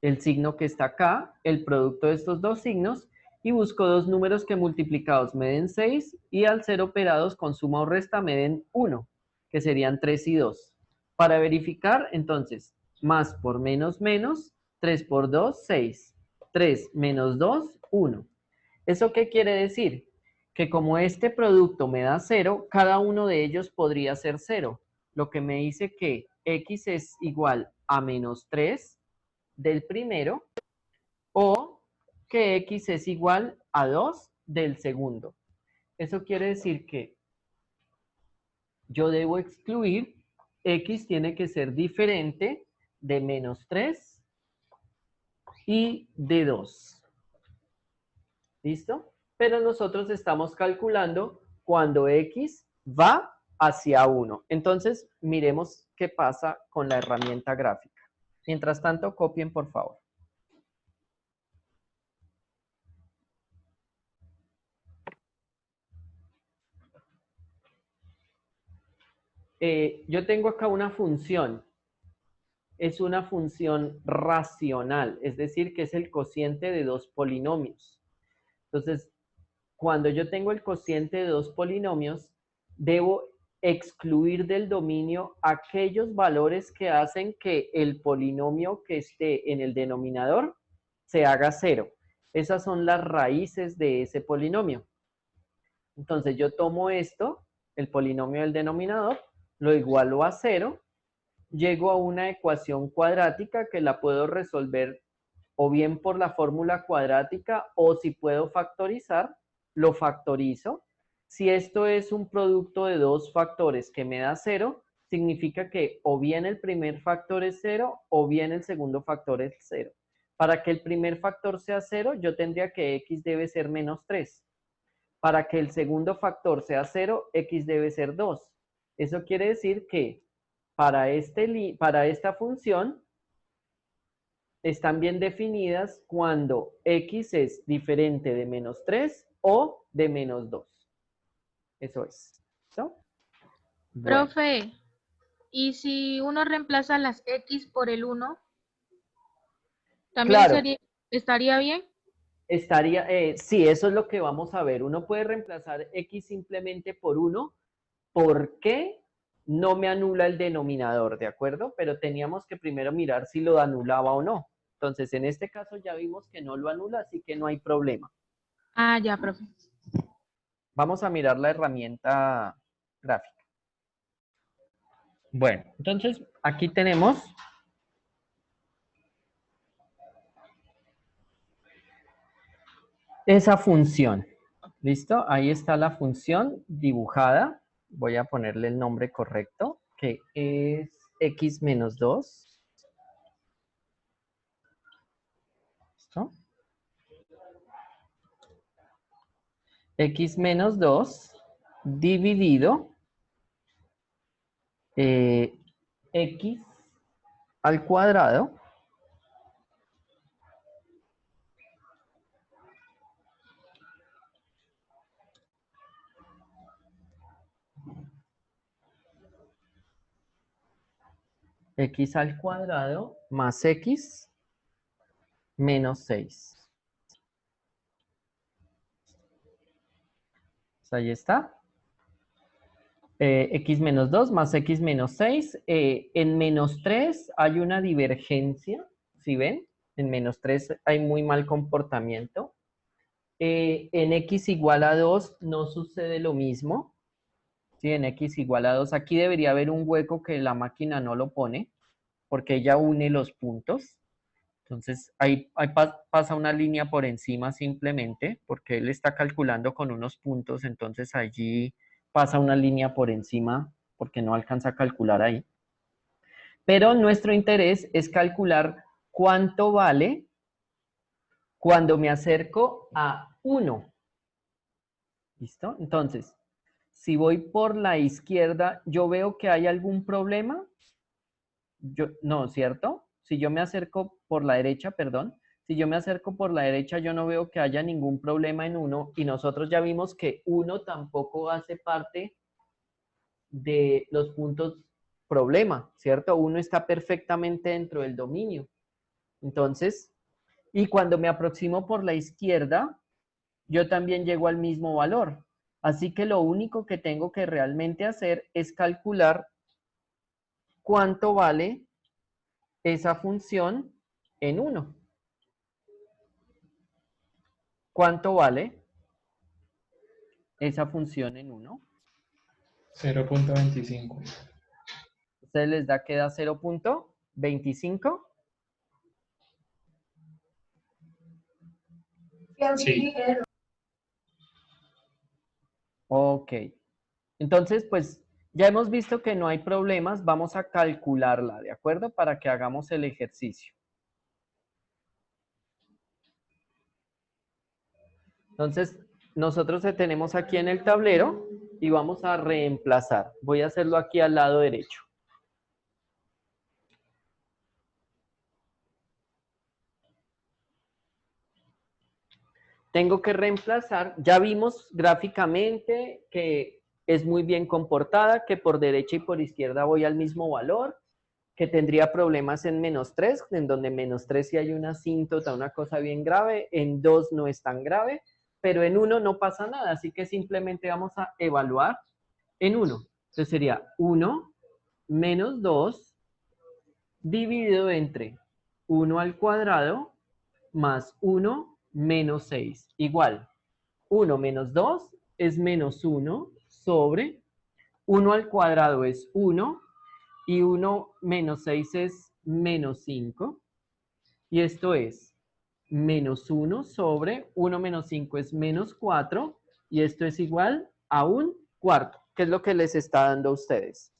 el signo que está acá, el producto de estos dos signos, y busco dos números que multiplicados me den 6 y al ser operados con suma o resta me den 1, que serían 3 y 2. Para verificar, entonces, más por menos menos, 3 por 2, 6. 3 menos 2, 1. ¿Eso qué quiere decir? Que como este producto me da 0, cada uno de ellos podría ser 0. Lo que me dice que x es igual a menos 3 del primero o que x es igual a 2 del segundo. Eso quiere decir que yo debo excluir x tiene que ser diferente de menos 3 y de 2. ¿Listo? Pero nosotros estamos calculando cuando x va hacia 1. Entonces, miremos qué pasa con la herramienta gráfica. Mientras tanto, copien, por favor. Yo tengo acá una función. Es una función racional, es decir, que es el cociente de dos polinomios. Entonces, cuando yo tengo el cociente de dos polinomios, debo excluir del dominio aquellos valores que hacen que el polinomio que esté en el denominador se haga 0. Esas son las raíces de ese polinomio. Entonces yo tomo esto, el polinomio del denominador, lo igualo a 0, llego a una ecuación cuadrática que la puedo resolver o bien por la fórmula cuadrática o si puedo factorizar, lo factorizo. Si esto es un producto de dos factores que me da 0, significa que o bien el primer factor es 0 o bien el segundo factor es 0. Para que el primer factor sea 0, yo tendría que x debe ser menos 3. Para que el segundo factor sea 0, x debe ser 2. Eso quiere decir que para esta función están bien definidas cuando x es diferente de menos 3 o de menos 2. Eso es. ¿Listo? Bueno. Profe, ¿y si uno reemplaza las X por el 1? ¿También Claro. estaría bien? Sí, eso es lo que vamos a ver. Uno puede reemplazar x simplemente por 1 porque no me anula el denominador, ¿de acuerdo? Pero teníamos que primero mirar si lo anulaba o no. Entonces, en este caso ya vimos que no lo anula, así que no hay problema. Ah, ya, profe. Vamos a mirar la herramienta gráfica. Bueno, entonces aquí tenemos esa función. ¿Listo? Ahí está la función dibujada. Voy a ponerle el nombre correcto, que es x menos 2. ¿Listo? X menos 2 dividido x al cuadrado x al cuadrado más x menos 6. Ahí está. X menos 2 más x menos 6. En menos 3 hay una divergencia, ¿sí ven? En menos 3 hay muy mal comportamiento. En x igual a 2 no sucede lo mismo. ¿Sí? En x igual a 2. Aquí debería haber un hueco que la máquina no lo pone, porque ella une los puntos. Entonces, ahí pasa una línea por encima simplemente, porque él está calculando con unos puntos, entonces allí pasa una línea por encima, porque no alcanza a calcular ahí. Pero nuestro interés es calcular cuánto vale cuando me acerco a 1. ¿Listo? Entonces, si voy por la izquierda, ¿yo veo que hay algún problema? No, ¿cierto? Si yo me acerco por la derecha, perdón, si yo me acerco por la derecha, yo no veo que haya ningún problema en 1 y nosotros ya vimos que 1 tampoco hace parte de los puntos problema, ¿cierto? 1 está perfectamente dentro del dominio. Entonces, y cuando me aproximo por la izquierda, yo también llego al mismo valor. Así que lo único que tengo que realmente hacer es calcular cuánto vale esa función en 1. ¿Cuánto vale esa función en 1? 0.25. ¿Ustedes les da que da 0.25? Sí. Ok. Entonces, pues ya hemos visto que no hay problemas. Vamos a calcularla, ¿de acuerdo? Para que hagamos el ejercicio. Entonces, nosotros tenemos aquí en el tablero y vamos a reemplazar. Voy a hacerlo aquí al lado derecho. Tengo que reemplazar, ya vimos gráficamente que es muy bien comportada, que por derecha y por izquierda voy al mismo valor, que tendría problemas en -3, en donde -3 sí hay una asíntota, una cosa bien grave, en 2 no es tan grave, pero en 1 no pasa nada, así que simplemente vamos a evaluar en 1. Entonces sería 1 menos 2 dividido entre 1 al cuadrado más 1 menos 6, igual. 1 menos 2 es -1 sobre 1 al cuadrado es 1 y 1 menos 6 es -5. Y esto es -1 sobre 1 menos 5 es -4 y esto es igual a 1/4, que es lo que les está dando a ustedes.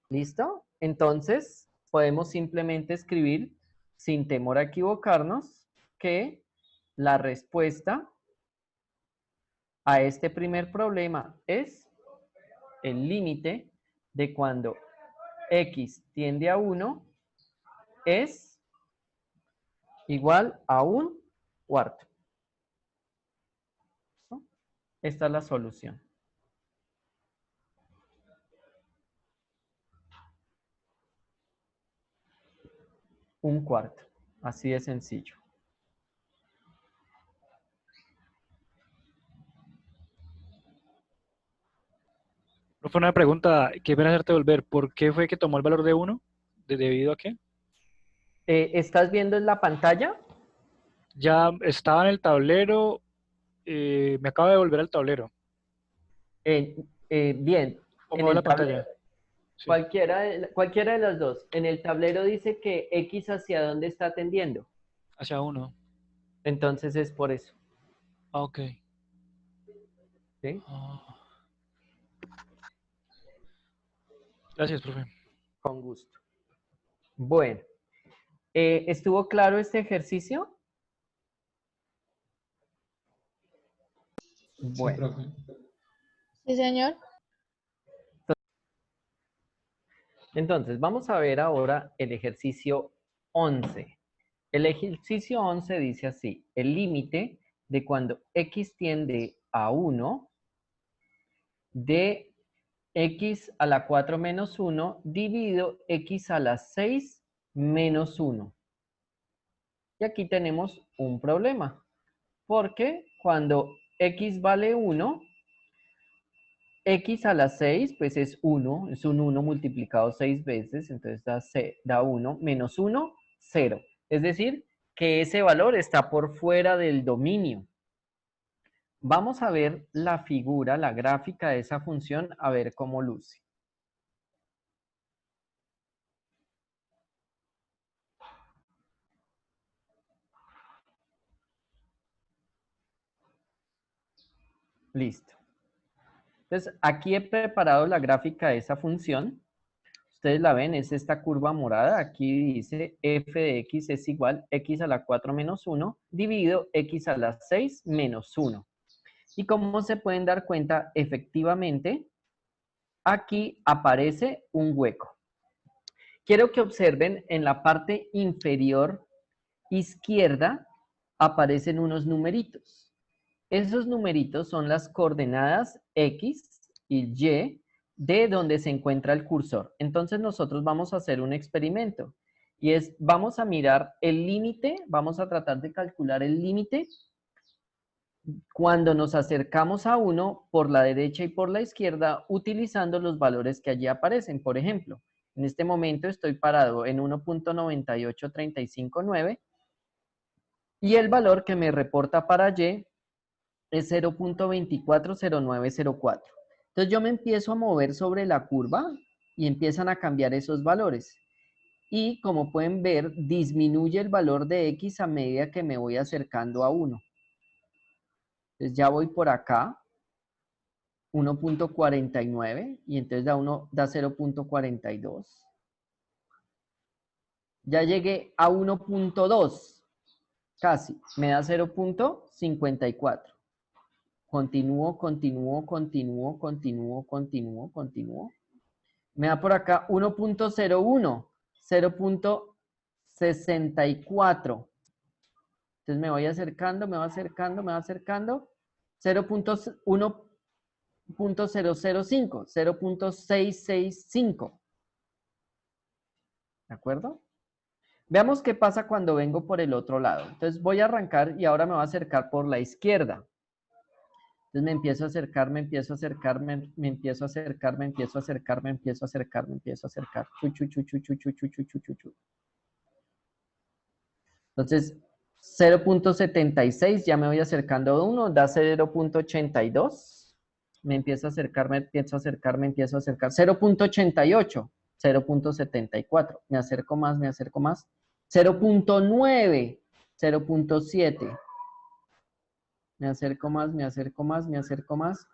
¿Listo? Entonces, podemos simplemente escribir, sin temor a equivocarnos, que la respuesta a este primer problema es el límite de cuando x tiende a 1 es igual a 1/4. ¿No? Esta es la solución. Un cuarto. Así de sencillo. Profe, una pregunta, qué pena hacerte volver. ¿Por qué fue que tomó el valor de 1? ¿Debido a qué? ¿Estás viendo en la pantalla? Ya estaba en el tablero, me acaba de volver al tablero. Bien. ¿O En muevo la el tablero, pantalla? Sí, cualquiera de las dos. En el tablero dice que X hacia dónde está tendiendo. hacia 1. Entonces es por eso. Ah, ok. ¿Sí? Ah. Gracias, profe. Con gusto. Bueno. ¿Estuvo claro este ejercicio? Sí, Bueno. profe. Sí, señor. Entonces, vamos a ver ahora el ejercicio 11. El ejercicio 11 dice así: el límite de cuando x tiende a 1 de x a la 4 menos 1 dividido x a la 6 menos 1. Y aquí tenemos un problema, porque cuando x vale 1, x a la 6, pues es 1, es un 1 multiplicado 6 veces, entonces da 1, menos 1, 0. Es decir, que ese valor está por fuera del dominio. Vamos a ver la figura, la gráfica de esa función, a ver cómo luce. Listo. Entonces, aquí he preparado la gráfica de esa función. Ustedes la ven, es esta curva morada. Aquí dice f de x es igual a x a la 4 menos 1 dividido x a la 6 menos 1. Y como se pueden dar cuenta, efectivamente, aquí aparece un hueco. Quiero que observen en la parte inferior izquierda aparecen unos numeritos. Esos numeritos son las coordenadas X y Y de donde se encuentra el cursor. Entonces nosotros vamos a hacer un experimento y es, vamos a mirar el límite, vamos a tratar de calcular el límite cuando nos acercamos a 1 por la derecha y por la izquierda utilizando los valores que allí aparecen. Por ejemplo, en este momento estoy parado en 1.98359 y el valor que me reporta para Y es 0.240904. Entonces yo me empiezo a mover sobre la curva y empiezan a cambiar esos valores. Y como pueden ver, disminuye el valor de X a medida que me voy acercando a 1. Entonces ya voy por acá, 1.49, y entonces da 0.42. Ya llegué a 1.2, casi, me da 0.54. Continúo, continúo, continúo, continúo, continúo, continúo. Me da por acá 1.01, 0.64. Entonces me voy acercando, me va acercando, me va acercando. 0.1.005, 0.665. ¿De acuerdo? Veamos qué pasa cuando vengo por el otro lado. Entonces voy a arrancar y ahora me voy a acercar por la izquierda. Entonces me empiezo a acercar, me empiezo a acercar, me empiezo a acercar, me empiezo a acercar, me empiezo a acercar, me empiezo a acercar. Chu, chu, chu, chu, chu, chu, chu, chu, chu, chu, chu. Entonces, 0.76, ya me voy acercando a 1, da 0.82. Me empiezo a acercar, me empiezo a acercar, me empiezo a acercar. 0.88, 0.74. Me acerco más, me acerco más. 0.9, 0.7. Me acerco más, me acerco más, me acerco más.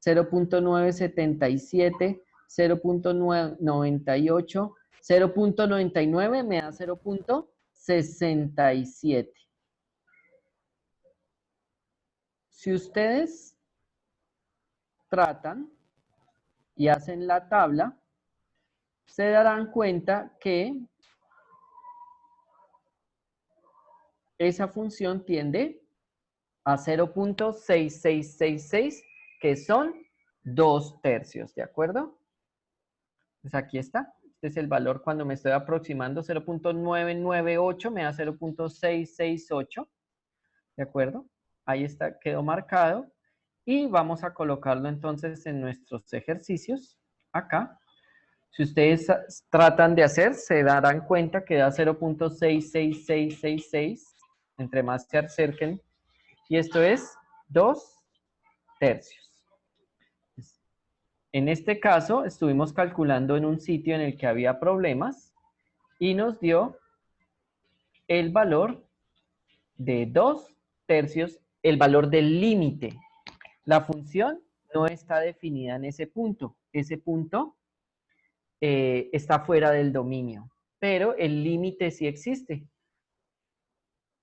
0.977, 0.98, 0.99 me da 0.67. Si ustedes tratan y hacen la tabla, se darán cuenta que esa función tiende a 0.6666, que son 2/3, ¿de acuerdo? Pues aquí está. Este es el valor cuando me estoy aproximando. 0.998 me da 0.668, ¿de acuerdo? Ahí está, quedó marcado. Y vamos a colocarlo entonces en nuestros ejercicios, acá. Si ustedes tratan de hacer, se darán cuenta que da 0.66666, entre más se acerquen. Y esto es 2/3. En este caso, estuvimos calculando en un sitio en el que había problemas y nos dio el valor de 2/3, el valor del límite. La función no está definida en ese punto. Ese punto está fuera del dominio, pero el límite sí existe.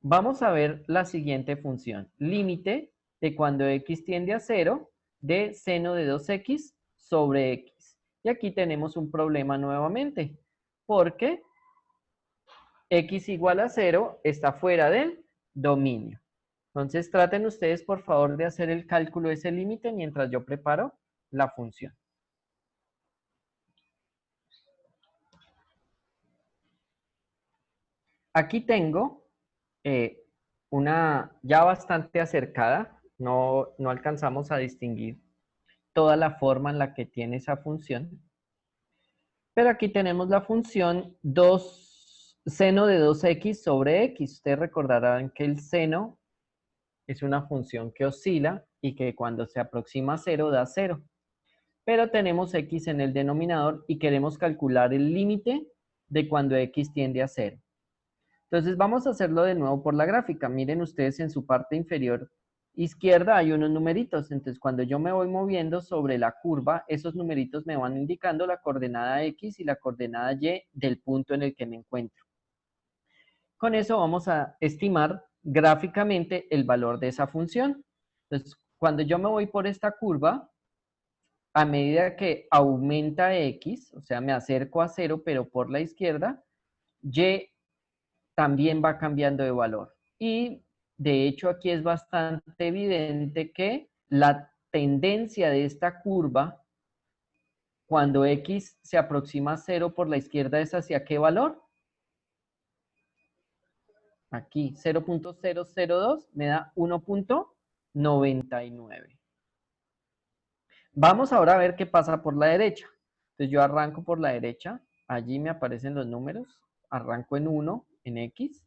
Vamos a ver la siguiente función. Límite de cuando x tiende a 0 de seno de 2x sobre x. Y aquí tenemos un problema nuevamente, porque x igual a 0 está fuera del dominio. Entonces traten ustedes por favor de hacer el cálculo de ese límite mientras yo preparo la función. Aquí tengo una ya bastante acercada, no alcanzamos a distinguir toda la forma en la que tiene esa función. Pero aquí tenemos la función seno de 2x sobre x. Ustedes recordarán que el seno es una función que oscila y que cuando se aproxima a 0 da 0. Pero tenemos x en el denominador y queremos calcular el límite de cuando x tiende a 0. Entonces vamos a hacerlo de nuevo por la gráfica. Miren ustedes en su parte inferior izquierda hay unos numeritos. Entonces cuando yo me voy moviendo sobre la curva, esos numeritos me van indicando la coordenada x y la coordenada y del punto en el que me encuentro. Con eso vamos a estimar gráficamente el valor de esa función. Entonces cuando yo me voy por esta curva, a medida que aumenta x, o sea me acerco a 0 pero por la izquierda, y también va cambiando de valor. Y de hecho aquí es bastante evidente que la tendencia de esta curva, cuando x se aproxima a 0 por la izquierda, es hacia ¿qué valor? Aquí, 0.002 me da 1.99. Vamos ahora a ver qué pasa por la derecha. Entonces yo arranco por la derecha, allí me aparecen los números, arranco en 1, en x,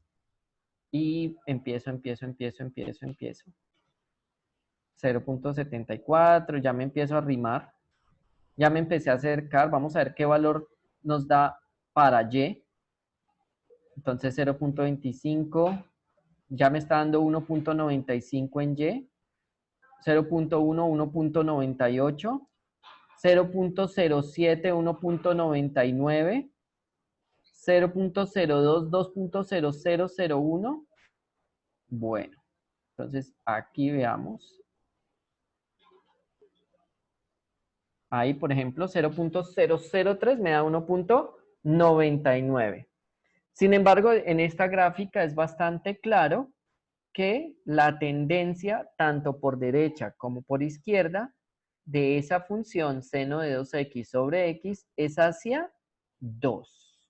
y empiezo. 0.74, ya me empiezo a arrimar. Ya me empecé a acercar. Vamos a ver qué valor nos da para y. Entonces 0.25. Ya me está dando 1.95 en y. 0.1, 1.98. 0.07, 1.99. 0.02, 2.0001. Bueno, entonces aquí veamos. Ahí, por ejemplo, 0.003 me da 1.99. Sin embargo, en esta gráfica es bastante claro que la tendencia, tanto por derecha como por izquierda, de esa función seno de 2x sobre x es hacia 2.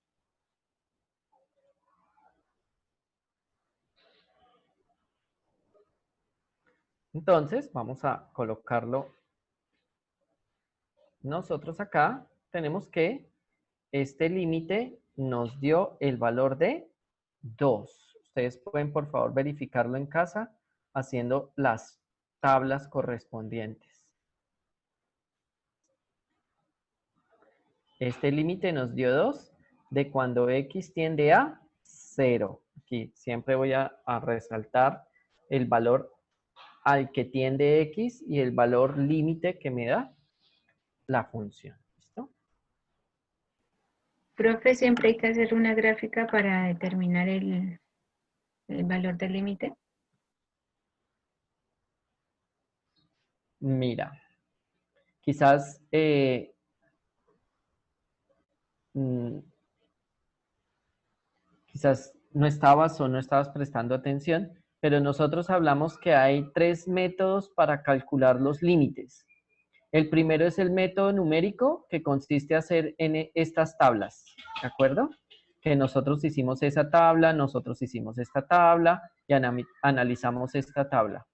Entonces, vamos a colocarlo nosotros acá. Tenemos que este límite nos dio el valor de 2. Ustedes pueden, por favor, verificarlo en casa haciendo las tablas correspondientes. Este límite nos dio 2 de cuando x tiende a 0. Aquí siempre voy a resaltar el valor al que tiende x y el valor límite que me da la función. ¿Listo? Profe, siempre hay que hacer una gráfica para determinar el valor del límite. Mira, quizás quizás no estabas o no estabas prestando atención, pero nosotros hablamos que hay 3 métodos para calcular los límites. El primero es el método numérico, que consiste en hacer en estas tablas, ¿de acuerdo? Que nosotros hicimos esa tabla, nosotros hicimos esta tabla y analizamos esta tabla.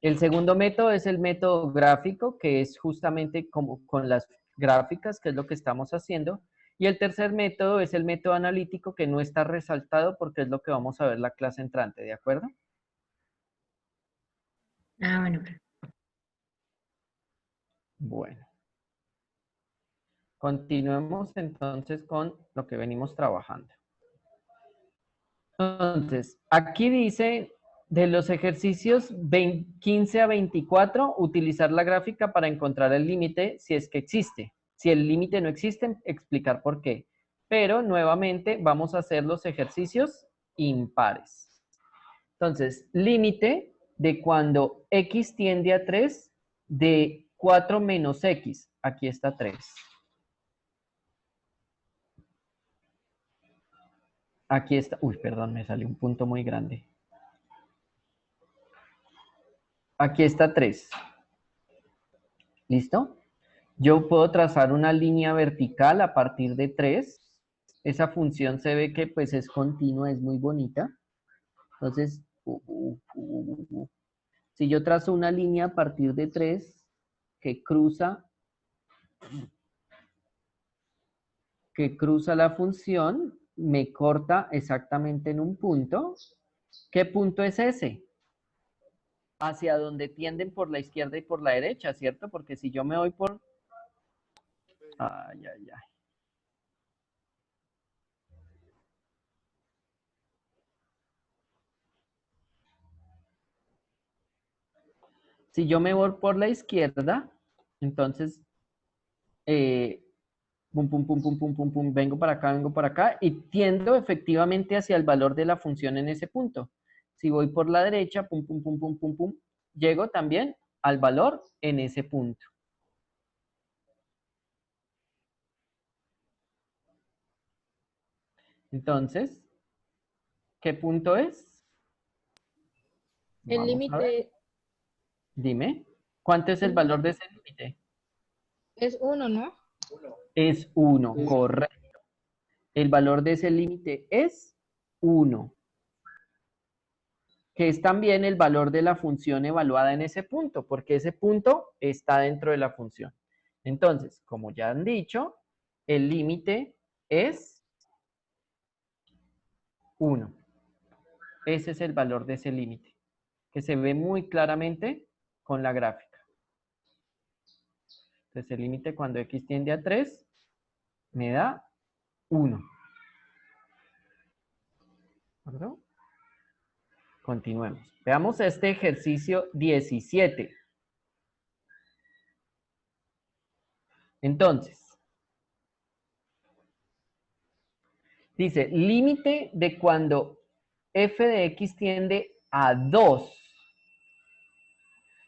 El segundo método es el método gráfico, que es justamente como con las gráficas, que es lo que estamos haciendo. Y el tercer método es el método analítico, que no está resaltado porque es lo que vamos a ver la clase entrante, ¿de acuerdo? Ah, bueno. Bueno. Continuemos entonces con lo que venimos trabajando. Entonces, aquí dice, de los ejercicios 15 a 24, utilizar la gráfica para encontrar el límite si es que existe. Si el límite no existe, explicar por qué. Pero, nuevamente, vamos a hacer los ejercicios impares. Entonces, límite de cuando x tiende a 3 de 4 menos x. Aquí está 3. Aquí está. Uy, perdón, me salió un punto muy grande. Aquí está 3. ¿Listo? Yo puedo trazar una línea vertical a partir de 3. Esa función se ve que pues es continua, es muy bonita. Entonces, si yo trazo una línea a partir de 3 que cruza la función, me corta exactamente en un punto. ¿Qué punto es ese? Hacia donde tienden por la izquierda y por la derecha, ¿cierto? Porque si yo me voy por... Ay, ay, ay. Si yo me voy por la izquierda, entonces, pum, pum, pum, pum, pum, pum, pum, vengo para acá y tiendo efectivamente hacia el valor de la función en ese punto. Si voy por la derecha, pum, pum, pum, pum, pum, pum, llego también al valor en ese punto. Entonces, ¿qué punto es? El límite Dime, ¿cuánto es el valor de ese límite? es 1, ¿no? Es 1, correcto. El valor de ese límite es 1, que es también el valor de la función evaluada en ese punto, porque ese punto está dentro de la función. Entonces, como ya han dicho, el límite es 1. Ese es el valor de ese límite, que se ve muy claramente con la gráfica. Entonces, el límite cuando x tiende a 3 me da 1. ¿De acuerdo? Continuemos. Veamos este ejercicio 17. Entonces, dice, límite de cuando f de x tiende a 2,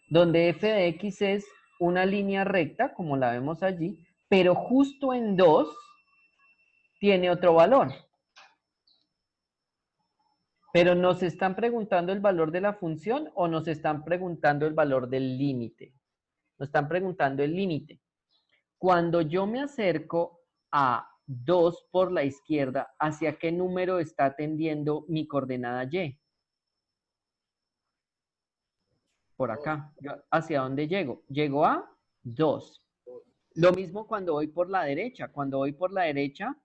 donde f de x es una línea recta, como la vemos allí, pero justo en 2 tiene otro valor. Pero ¿nos están preguntando el valor de la función o nos están preguntando el valor del límite? Nos están preguntando el límite. Cuando yo me acerco a 2 por la izquierda, ¿hacia qué número está tendiendo mi coordenada y? Por acá. ¿Hacia dónde llego? Llego a 2. Lo mismo cuando voy por la derecha. Cuando voy por la derecha,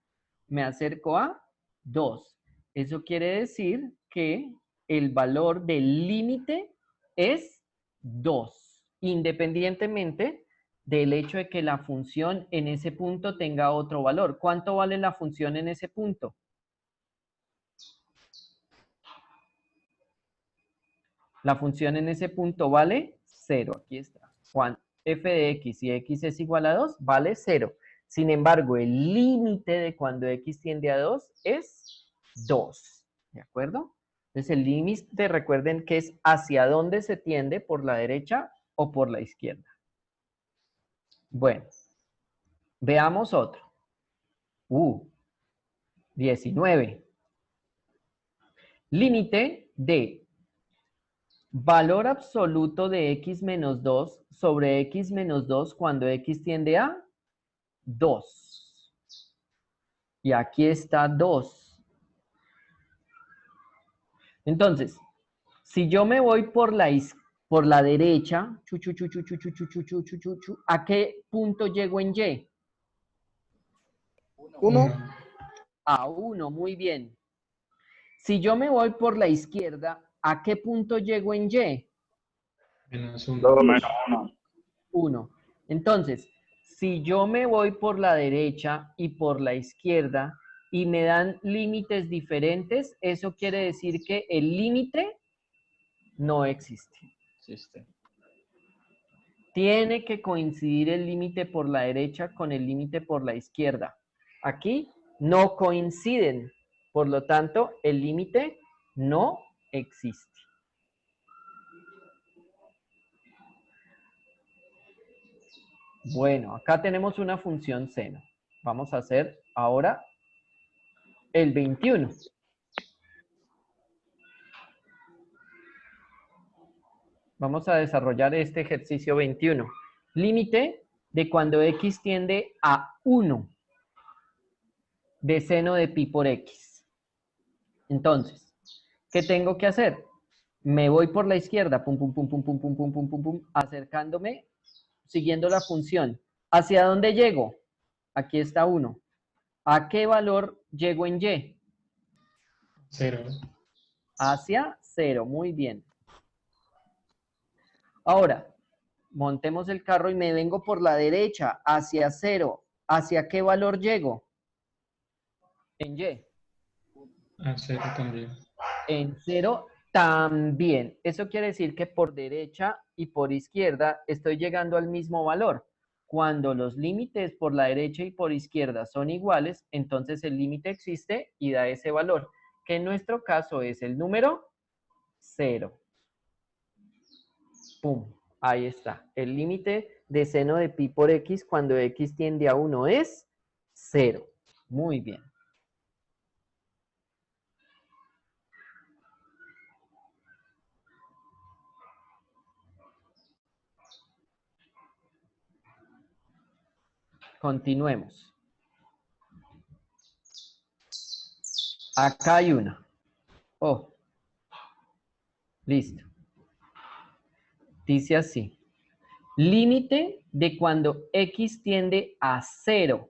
me acerco a 2. Eso quiere decir que el valor del límite es 2, independientemente del hecho de que la función en ese punto tenga otro valor. ¿Cuánto vale la función en ese punto? La función en ese punto vale 0. Aquí está. Cuando f de x y x es igual a 2, vale 0. Sin embargo, el límite de cuando x tiende a 2 es 2. ¿De acuerdo? Entonces, el límite, recuerden que es hacia dónde se tiende, por la derecha o por la izquierda. Bueno, veamos otro. 19. Límite de valor absoluto de x menos 2 sobre x menos 2 cuando x tiende a 2. Y aquí está 2. Entonces, si yo me voy por la derecha, ¿a qué punto llego en y? 1. A 1, muy bien. Si yo me voy por la izquierda, ¿a qué punto llego en y? Menos 1. 2. 1. Entonces, si yo me voy por la derecha y por la izquierda y me dan límites diferentes, eso quiere decir que el límite no existe. Tiene que coincidir el límite por la derecha con el límite por la izquierda. Aquí no coinciden, por lo tanto, el límite no existe. Bueno, acá tenemos una función seno. Vamos a hacer ahora el 21. Vamos a desarrollar este ejercicio 21. Límite de cuando x tiende a 1 de seno de pi por x. Entonces, ¿qué tengo que hacer? Me voy por la izquierda, pum, pum, pum, pum, pum, pum, pum, pum, pum, pum, acercándome, siguiendo la función. ¿Hacia dónde llego? Aquí está 1. ¿A qué valor llego en y? 0. Hacia 0, muy bien. Ahora, montemos el carro y me vengo por la derecha, hacia 0. ¿Hacia qué valor llego? En y. A 0 también. En 0 también. Eso quiere decir que por derecha y por izquierda estoy llegando al mismo valor. Cuando los límites por la derecha y por izquierda son iguales, entonces el límite existe y da ese valor, que en nuestro caso es el número 0. ¡Pum! Ahí está. El límite de seno de pi por x cuando x tiende a 1 es 0. Muy bien. Continuemos. Acá hay una. Oh. Listo. Dice así. Límite de cuando x tiende a 0.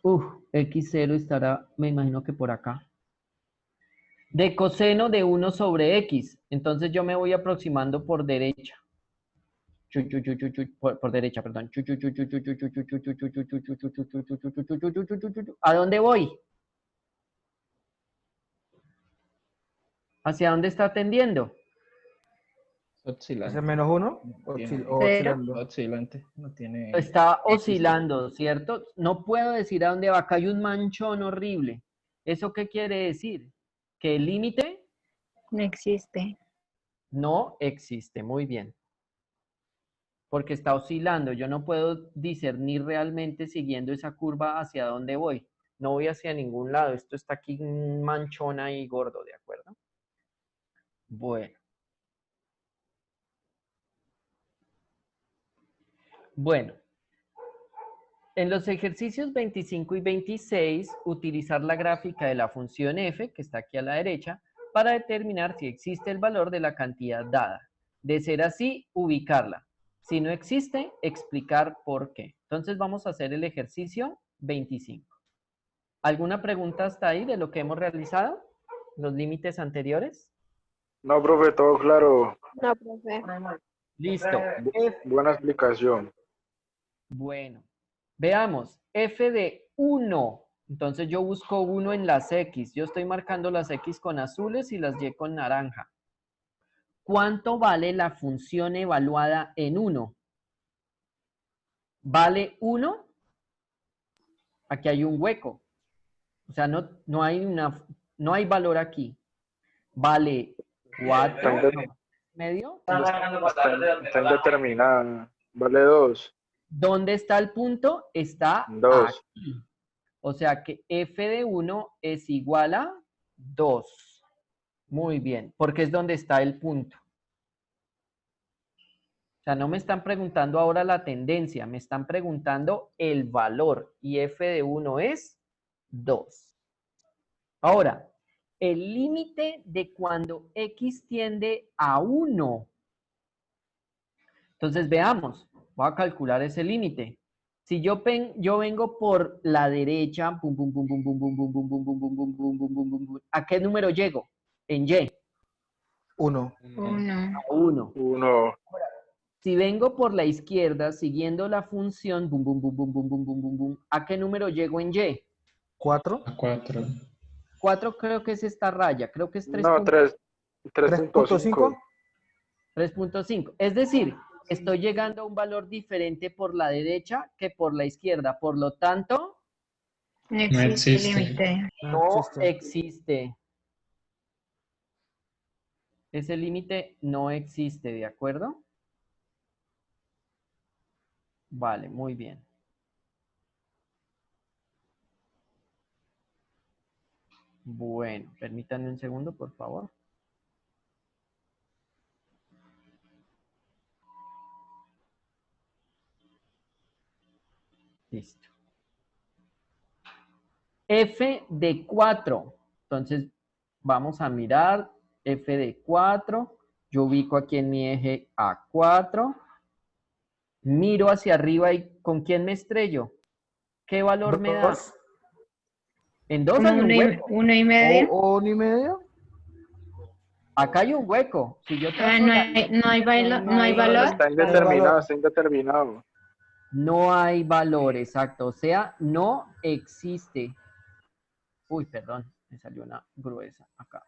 X0 estará, me imagino que por acá. De coseno de 1 sobre x. Entonces yo me voy aproximando por derecha. Por derecha, perdón. ¿A dónde voy? ¿Hacia dónde está tendiendo? Oscilante. ¿Ese menos 1? Oscilando. Oscilante. No tiene. Está oscilando, ¿cierto? No puedo decir a dónde va. Acá hay un manchón horrible. ¿Eso qué quiere decir? Que el límite No existe. No existe, muy bien. Porque está oscilando. Yo no puedo discernir realmente siguiendo esa curva hacia dónde voy. No voy hacia ningún lado. Esto está aquí manchona y gordo, ¿de acuerdo? Bueno. Bueno. En los ejercicios 25 y 26, utilizar la gráfica de la función f, que está aquí a la derecha, para determinar si existe el valor de la cantidad dada. De ser así, ubicarla. Si no existe, explicar por qué. Entonces vamos a hacer el ejercicio 25. ¿Alguna pregunta hasta ahí de lo que hemos realizado? ¿Los límites anteriores? No, profe, todo claro. No, profe. Listo. Buena explicación. Bueno. Veamos, f de 1. Entonces yo busco 1 en las x. Yo estoy marcando las x con azules y las y con naranja. ¿Cuánto vale la función evaluada en 1? ¿Vale 1? Aquí hay un hueco. O sea, no hay valor aquí. ¿Vale 4? ¿Medio? Está indeterminada. Vale 2. ¿Dónde está el punto? Está 2. aquí. O sea que f de 1 es igual a 2. Muy bien, porque es donde está el punto. O sea, no me están preguntando ahora la tendencia, me están preguntando el valor. Y f de 1 es 2. Ahora, el límite de cuando x tiende a 1. Entonces, veamos. Voy a calcular ese límite. Si yo vengo por la derecha, pum, pum, pum, pum, pum, pum, pum, pum, pum, pum, pum, pum, pum, pum, pum, pum, pum, ¿a qué número llego? En Y. 1. 1. 1. Si vengo por la izquierda, siguiendo la función, bum, bum, bum, bum, bum, bum, bum, bum, bum, ¿a qué número llego en Y? 4. A 4. 4 creo que es esta raya, creo que es 3. No, 3.5. 3.5. Es decir, estoy llegando a un valor diferente por la derecha que por la izquierda. Por lo tanto, No existe límite. no existe. Ese límite no existe, ¿de acuerdo? Vale, muy bien. Bueno, permítanme un segundo, por favor. Listo. F de 4. Entonces, vamos a mirar F de 4. Yo ubico aquí en mi eje A4. Miro hacia arriba y ¿con quién me estrello? ¿Qué valor me da? En 2 hay un hueco. 1,5. ¿O 1,5? Acá hay un hueco. Si yo No hay valor. Está indeterminado, está indeterminado. No hay valor, exacto. O sea, no existe. Uy, perdón, me salió una gruesa acá.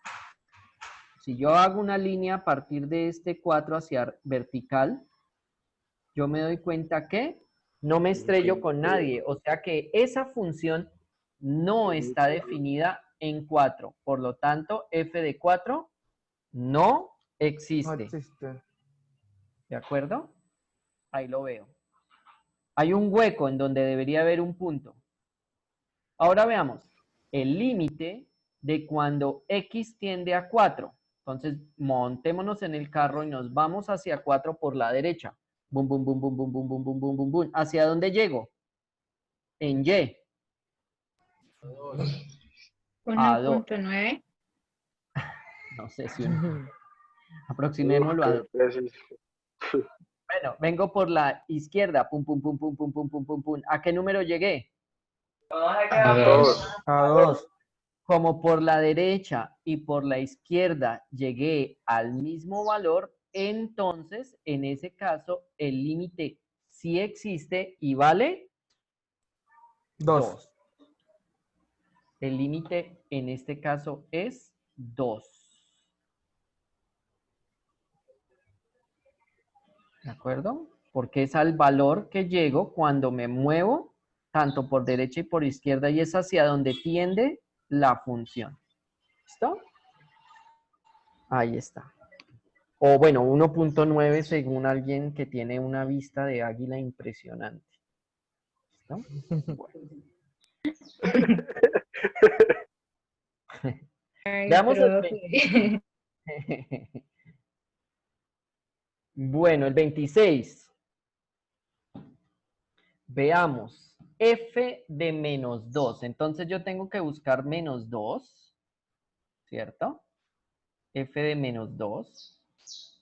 Si yo hago una línea a partir de este 4 hacia vertical, yo me doy cuenta que no me estrello con nadie. O sea que esa función no está definida en 4. Por lo tanto, f de 4 no existe. No existe. ¿De acuerdo? Ahí lo veo. Hay un hueco en donde debería haber un punto. Ahora veamos el límite de cuando x tiende a 4. Entonces, montémonos en el carro y nos vamos hacia 4 por la derecha. Bum, bum, bum, bum, bum, bum, bum, bum, bum, bum, bum. ¿Hacia dónde llego? En Y. A 2. 1.9. No sé si aproximémoslo a 2. Bueno, vengo por la izquierda. Pum, pum, pum, pum, pum, pum, pum, pum, pum. ¿A qué número llegué? A 2. A 2. Como por la derecha y por la izquierda llegué al mismo valor, entonces, en ese caso, el límite sí existe y vale 2. El límite en este caso es 2. ¿De acuerdo? Porque es al valor que llego cuando me muevo tanto por derecha y por izquierda y es hacia donde tiende la función. ¿Listo? Ahí está. O bueno, 1.9 según alguien que tiene una vista de águila impresionante. ¿Listo? Bueno. Ay, Veamos el profe. Bueno, el 26. Veamos. F de menos 2. Entonces yo tengo que buscar menos 2, ¿cierto? F de menos 2.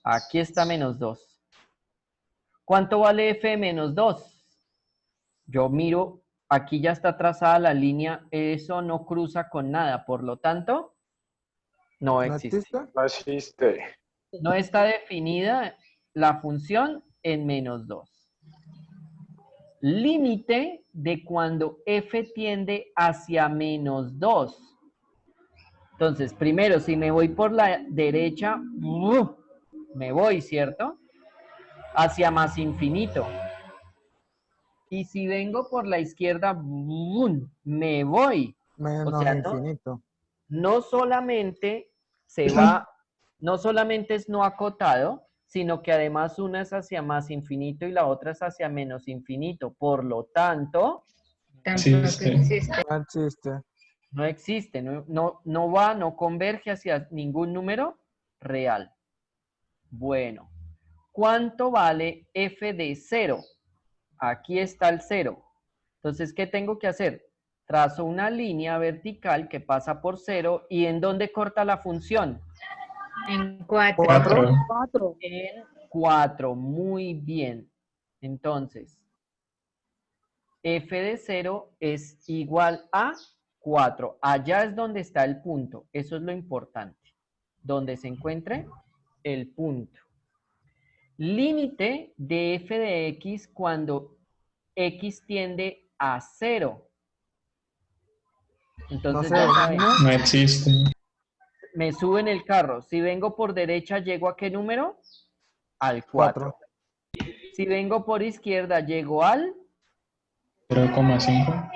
Aquí está menos 2. ¿Cuánto vale F de menos 2? Yo miro, aquí ya está trazada la línea, eso no cruza con nada, por lo tanto, no existe. No existe. No está definida la función en menos 2. Límite de cuando f tiende hacia menos 2. Entonces, primero, si me voy por la derecha, me voy, ¿cierto? Hacia más infinito. Y si vengo por la izquierda, me voy. Menos O sea, infinito. no solamente se va, no solamente es no acotado, sino que además una es hacia más infinito y la otra es hacia menos infinito. Por lo tanto, Tampoco existe. No existe. no existe, no converge hacia ningún número real. Bueno, ¿cuánto vale f de 0? Aquí está el 0. Entonces, ¿qué tengo que hacer? Trazo una línea vertical que pasa por 0. ¿Y en dónde corta la función? En 4. 4. En 4. Muy bien. Entonces, f de 0 es igual a 4. Allá es donde está el punto. Eso es lo importante. Donde se encuentre el punto. Límite de f de x cuando x tiende a 0. Entonces, No existe. me subo en el carro. Si vengo por derecha, ¿llego a qué número? Al 4. Si vengo por izquierda, ¿llego al? 0,5.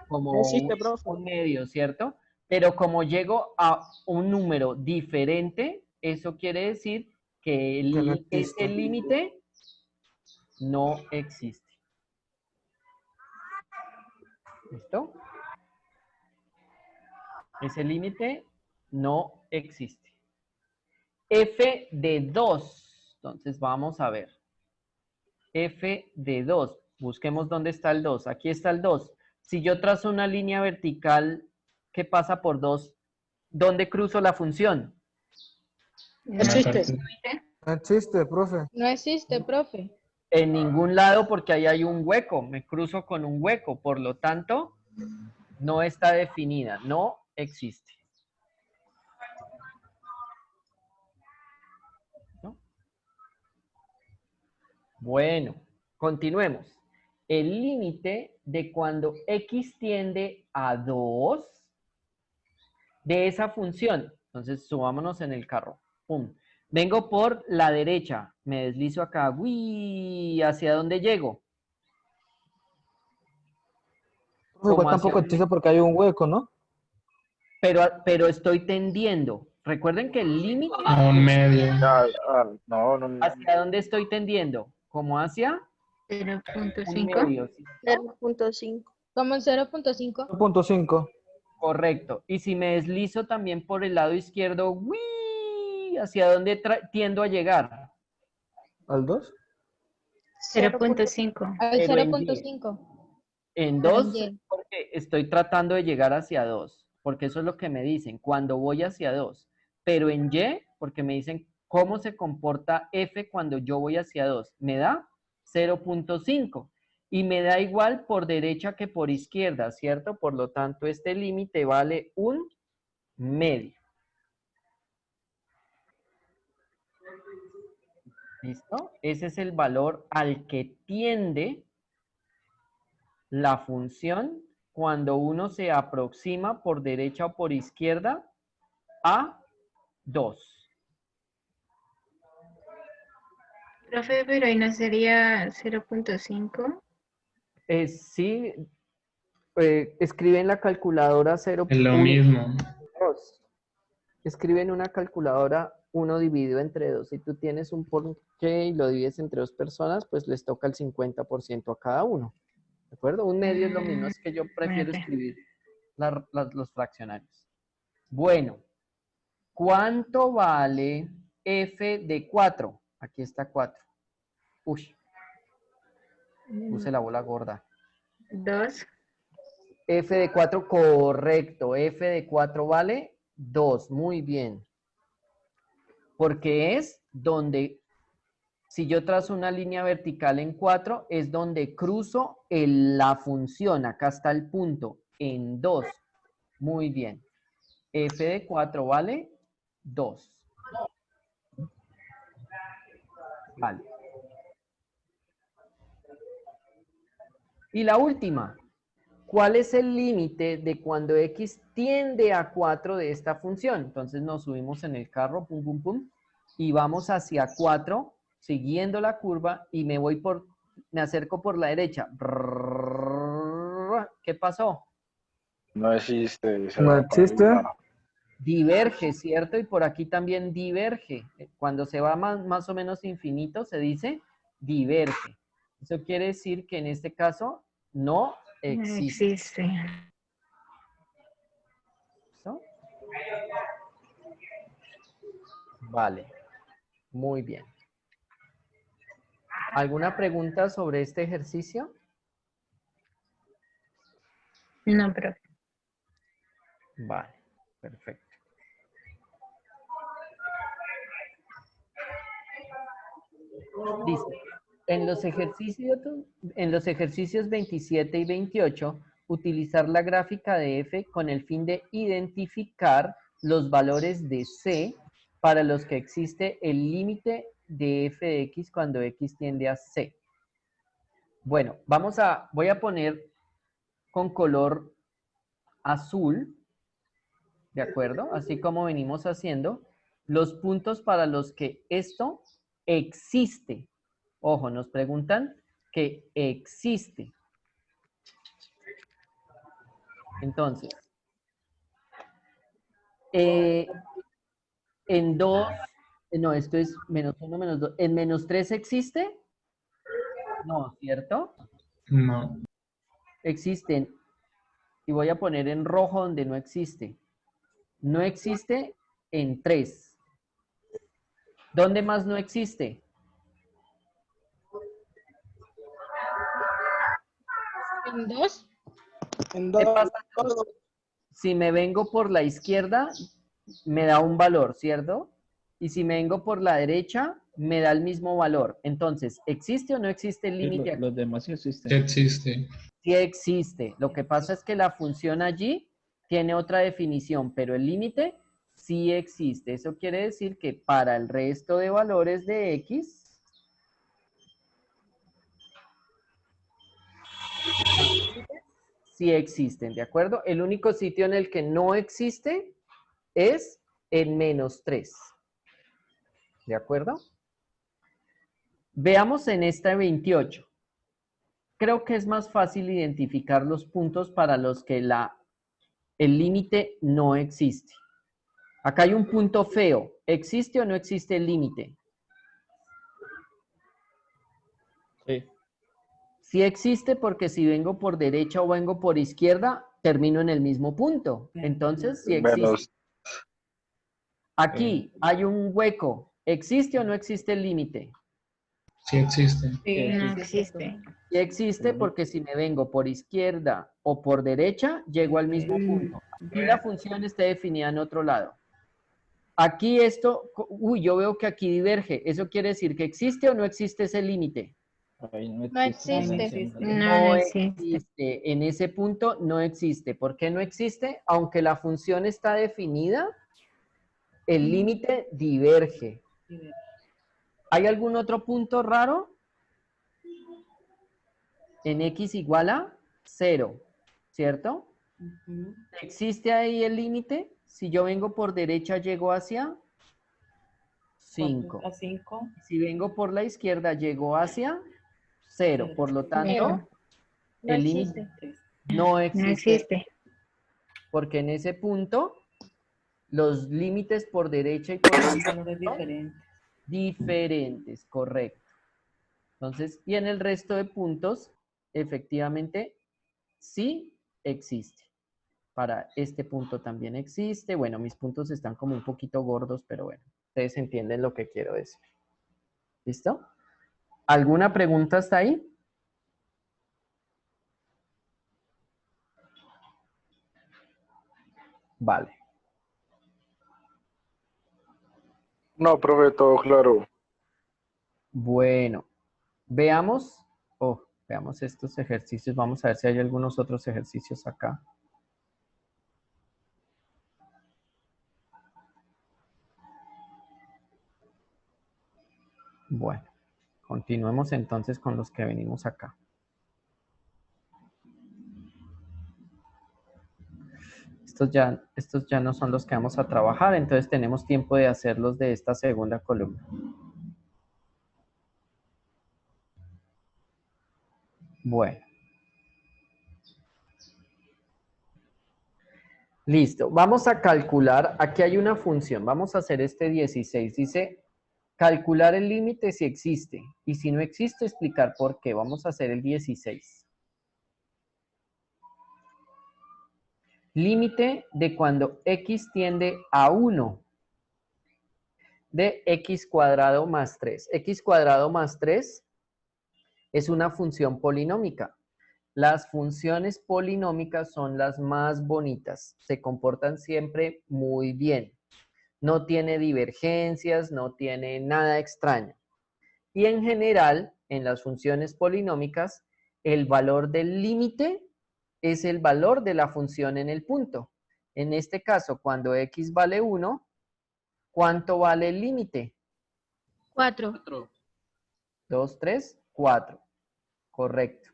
Como un medio, ¿cierto? Pero como llego a un número diferente, eso quiere decir que ese límite no existe. ¿Listo? Ese límite no existe. F de 2. Entonces vamos a ver. F de 2. Busquemos dónde está el 2. Aquí está el 2. Si yo trazo una línea vertical que pasa por 2, ¿dónde cruzo la función? No existe. No existe, profe. No existe, profe. En ningún lado porque ahí hay un hueco. Me cruzo con un hueco. Por lo tanto, no está definida. No existe. ¿No? Bueno, continuemos. El límite de cuando x tiende a 2 de esa función. Entonces, subámonos en el carro. Pum. Vengo por la derecha. Me deslizo acá. Uy, ¿hacia dónde llego? Igual tampoco existe porque hay un hueco, ¿no? Pero estoy tendiendo. Recuerden que el límite... A un medio. No. ¿Hacia dónde estoy tendiendo? ¿Como hacia? 0.5. 0.5. ¿Cómo 0.5? 0.5. Correcto. Y si me deslizo también por el lado izquierdo, ¡uy! ¿Hacia dónde tiendo a llegar? ¿Al 2? 0.5. Al Pero en 0.5. En Pero 2, en Y. porque estoy tratando de llegar hacia 2, porque eso es lo que me dicen, cuando voy hacia 2. Pero en Y, porque me dicen cómo se comporta F cuando yo voy hacia 2. Me da 0.5. Y me da igual por derecha que por izquierda, ¿cierto? Por lo tanto, este límite vale un medio. ¿Listo? Ese es el valor al que tiende la función cuando uno se aproxima por derecha o por izquierda a 2. Profe, pero ahí no sería 0.5. Sí, escribe en la calculadora 0. Es lo mismo. Escribe en una calculadora 1 dividido entre 2. Si tú tienes un porqué y lo divides entre 2 personas, pues les toca el 50% a cada uno. ¿De acuerdo? Un medio es lo mismo, es que yo prefiero escribir los fraccionarios. Bueno, ¿cuánto vale f de 4? Aquí está 4. Uy, puse la bola gorda. 2. F de 4, correcto. F de 4 vale 2. Muy bien. Porque es donde, si yo trazo una línea vertical en 4, es donde cruzo la función. Acá está el punto, en 2. Muy bien. F de 4 vale 2. Vale. Y la última. ¿Cuál es el límite de cuando x tiende a 4 de esta función? Entonces nos subimos en el carro, pum, pum, pum, y vamos hacia 4, siguiendo la curva, y me acerco por la derecha. ¿Qué pasó? No existe. No existe. Diverge, ¿cierto? Y por aquí también diverge. Cuando se va más o menos infinito, se dice diverge. Eso quiere decir que en este caso no existe. ¿Listo? Vale. Muy bien. ¿Alguna pregunta sobre este ejercicio? No, profe. Vale, perfecto. Listo. En los ejercicios 27 y 28, utilizar la gráfica de f con el fin de identificar los valores de c para los que existe el límite de f de x cuando x tiende a c. Bueno, voy a poner con color azul, ¿de acuerdo? Así como venimos haciendo, los puntos para los que esto existe. Ojo, nos preguntan que existe. Entonces, en 2, no, esto es menos 1, menos 2. ¿En menos 3 existe? No, ¿cierto? No. Existen, y voy a poner en rojo donde no existe. No existe en 3. ¿Dónde más no existe? ¿En 2? ¿Qué pasa? Si me vengo por la izquierda, me da un valor, ¿cierto? Y si me vengo por la derecha, me da el mismo valor. Entonces, ¿existe o no existe el límite? Los demás sí existen. Sí existe. Sí existe. Lo que pasa es que la función allí tiene otra definición, pero el límite sí existe. Eso quiere decir que para el resto de valores de x, sí existen, ¿de acuerdo? El único sitio en el que no existe es en menos 3. ¿De acuerdo? Veamos en esta 28. Creo que es más fácil identificar los puntos para los que el límite no existe. Acá hay un punto feo. ¿Existe o no existe el límite? Sí. Sí existe porque si vengo por derecha o vengo por izquierda, termino en el mismo punto. Entonces, sí existe. Aquí hay un hueco. ¿Existe o no existe el límite? Sí existe. No existe. Sí existe porque si me vengo por izquierda o por derecha, llego al mismo punto. Aquí la función está definida en otro lado. Aquí esto, yo veo que aquí diverge. ¿Eso quiere decir que existe o no existe ese límite? No existe. No existe. En ese punto no existe. ¿Por qué no existe? Aunque la función está definida, el límite diverge. ¿Hay algún otro punto raro? En x igual a 0, ¿cierto? ¿Existe ahí el límite? Si yo vengo por derecha, llego hacia 5. Si vengo por la izquierda, llego hacia 0. Por lo tanto, el límite no existe. Porque en ese punto, Los límites por derecha y por Valores diferentes. diferentes, correcto. Entonces, y en el resto de puntos, efectivamente, sí existe. Para este punto también existe. Bueno, mis puntos están como un poquito gordos, pero bueno, ustedes entienden lo que quiero decir. ¿Listo? ¿Alguna pregunta hasta ahí? Vale. No, profe, todo claro. Bueno, veamos estos ejercicios. Vamos a ver si hay algunos otros ejercicios acá. Bueno, continuemos entonces con los que venimos acá. Estos ya no son los que vamos a trabajar, entonces tenemos tiempo de hacerlos de esta segunda columna. Bueno. Listo, vamos a calcular, aquí hay una función, vamos a hacer este 16, dice calcular el límite si existe, y si no existe, explicar por qué. Vamos a hacer el 16. Límite de cuando x tiende a 1 de x cuadrado más 3. X cuadrado más 3 es una función polinómica. Las funciones polinómicas son las más bonitas. Se comportan siempre muy bien. No tiene divergencias, no tiene nada extraño. Y en general, en las funciones polinómicas, el valor del límite es el valor de la función en el punto. En este caso, cuando x vale 1, ¿cuánto vale el límite? 4. 2, 3, 4. Correcto.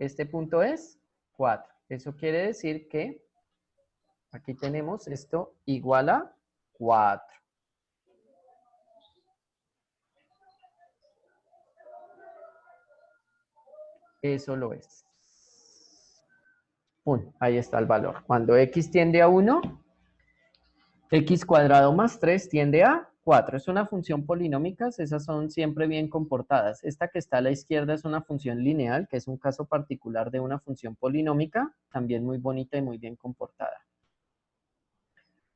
Este punto es 4. Eso quiere decir que aquí tenemos esto igual a 4. Eso lo es. ¡Pum! Ahí está el valor. Cuando x tiende a 1, x cuadrado más 3 tiende a 4. Es una función polinómica, esas son siempre bien comportadas. Esta que está a la izquierda es una función lineal, que es un caso particular de una función polinómica, también muy bonita y muy bien comportada.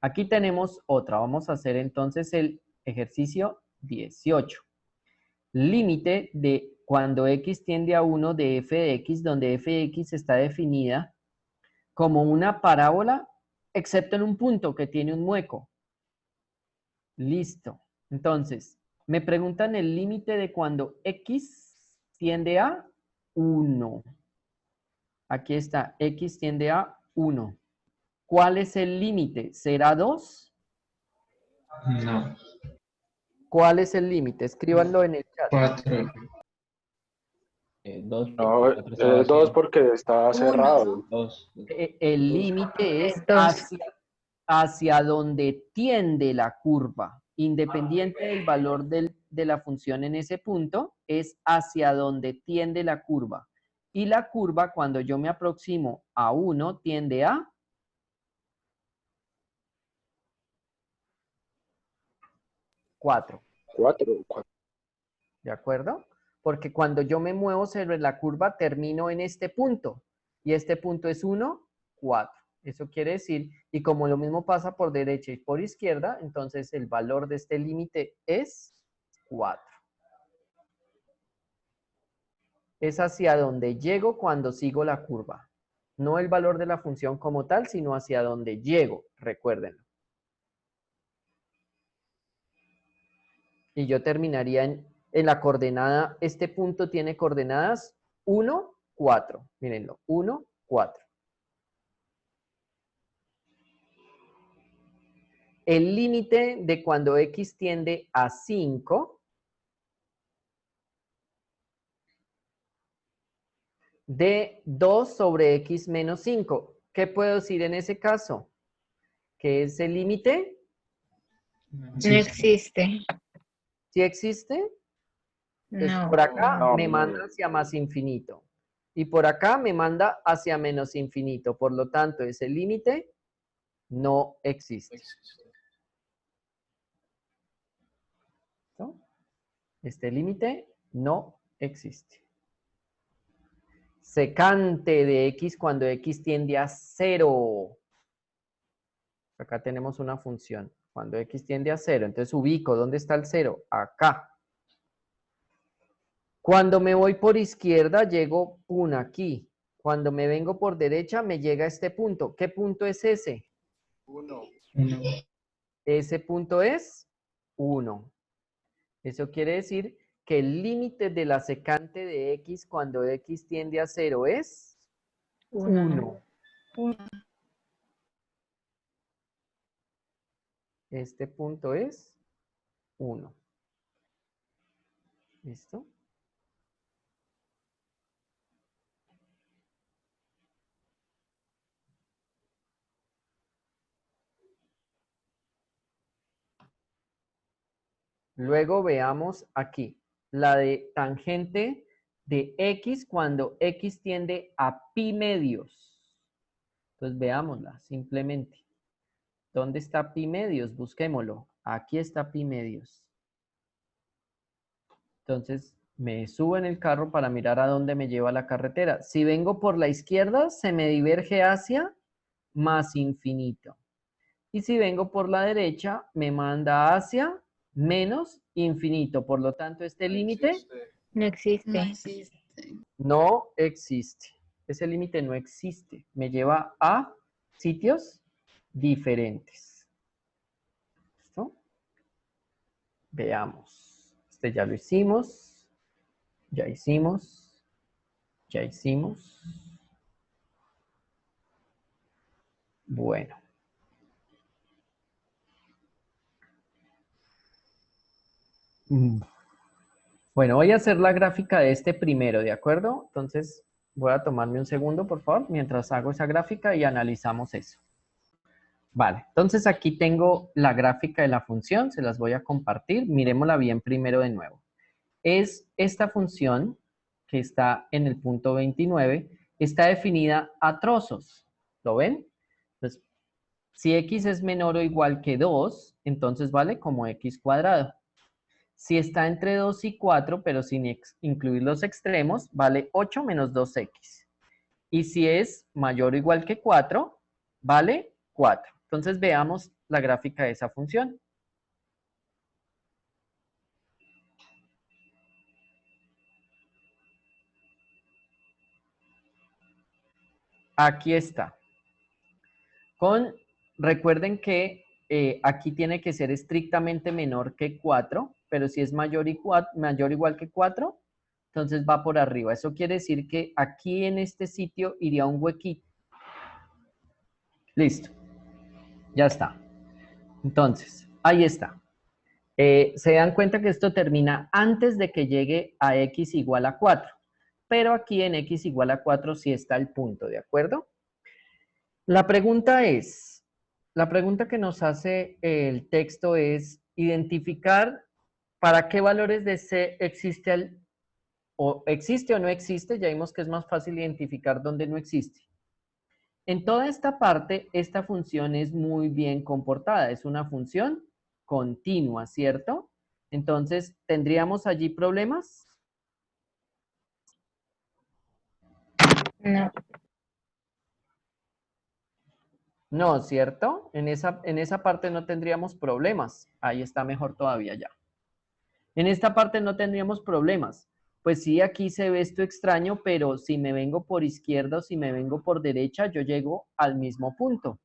Aquí tenemos otra. Vamos a hacer entonces el ejercicio 18. Límite de cuando x tiende a 1 de f de x, donde f de x está definida como una parábola, excepto en un punto que tiene un hueco. Listo. Entonces, me preguntan el límite de cuando x tiende a 1. Aquí está, x tiende a 1. ¿Cuál es el límite? ¿Será 2? No. ¿Cuál es el límite? Escríbanlo en el chat. 4. 2. No, 2 porque está cerrado. 2. El límite es Dos. hacia donde tiende la curva. Independiente del valor de la función en ese punto, es hacia donde tiende la curva. Y la curva, cuando yo me aproximo a 1, tiende a 4. 4. ¿De acuerdo? Porque cuando yo me muevo sobre la curva, termino en este punto. Y este punto es 1, 4. Eso quiere decir, y como lo mismo pasa por derecha y por izquierda, entonces el valor de este límite es 4. Es hacia donde llego cuando sigo la curva. No el valor de la función como tal, sino hacia donde llego. Recuérdenlo. Y yo terminaría en la coordenada, este punto tiene coordenadas 1, 4. Mírenlo, 1, 4. El límite de cuando x tiende a 5 de 2 sobre x menos 5. ¿Qué puedo decir en ese caso? ¿Qué es el límite? No existe. ¿Sí existe? Entonces, No. por acá No, me no. manda hacia más infinito. Y por acá me manda hacia menos infinito. Por lo tanto, ese límite no existe. ¿Listo? Este límite no existe. Secante de x cuando x tiende a 0. Acá tenemos una función. Cuando x tiende a 0, entonces ubico, ¿dónde está el 0? Acá. Cuando me voy por izquierda, llego, pum, aquí. Cuando me vengo por derecha, me llega a este punto. ¿Qué punto es ese? 1. Ese punto es 1. Eso quiere decir que el límite de la secante de x cuando x tiende a 0 es 1. Este punto es 1. ¿Listo? Luego veamos aquí, la de tangente de x cuando x tiende a pi medios. Entonces veámosla simplemente. ¿Dónde está pi medios? Busquémoslo. Aquí está pi medios. Entonces me subo en el carro para mirar a dónde me lleva la carretera. Si vengo por la izquierda, se me diverge hacia más infinito. Y si vengo por la derecha, me manda hacia menos infinito. Por lo tanto, este límite No existe. no existe. Ese límite no existe. Me lleva a sitios diferentes. ¿Listo? Veamos. Este ya lo hicimos. Ya hicimos. Ya hicimos. Bueno. Bueno, voy a hacer la gráfica de este primero, ¿de acuerdo? Entonces, voy a tomarme un segundo, por favor, mientras hago esa gráfica y analizamos eso. Vale, entonces aquí tengo la gráfica de la función, se las voy a compartir. Miremosla bien primero de nuevo. Es esta función que está en el punto 29, está definida a trozos. ¿Lo ven? Entonces, si x es menor o igual que 2, entonces vale como x cuadrado. Si está entre 2 y 4, pero sin incluir los extremos, vale 8 menos 2x. Y si es mayor o igual que 4, vale 4. Entonces veamos la gráfica de esa función. Aquí está. Recuerden que aquí tiene que ser estrictamente menor que 4, pero si es mayor o igual que 4, entonces va por arriba. Eso quiere decir que aquí en este sitio iría un huequito. Listo. Ya está. Entonces, ahí está. Se dan cuenta que esto termina antes de que llegue a x igual a 4. Pero aquí en x igual a 4 sí está el punto, ¿de acuerdo? La pregunta que nos hace el texto es identificar para qué valores de C existe o no existe. Ya vimos que es más fácil identificar dónde no existe. En toda esta parte, esta función es muy bien comportada. Es una función continua, ¿cierto? Entonces, ¿tendríamos allí problemas? No. No, ¿cierto? En esa parte no tendríamos problemas. Ahí está mejor todavía ya. En esta parte no tendríamos problemas. Pues sí, aquí se ve esto extraño, pero si me vengo por izquierda o si me vengo por derecha, yo llego al mismo punto.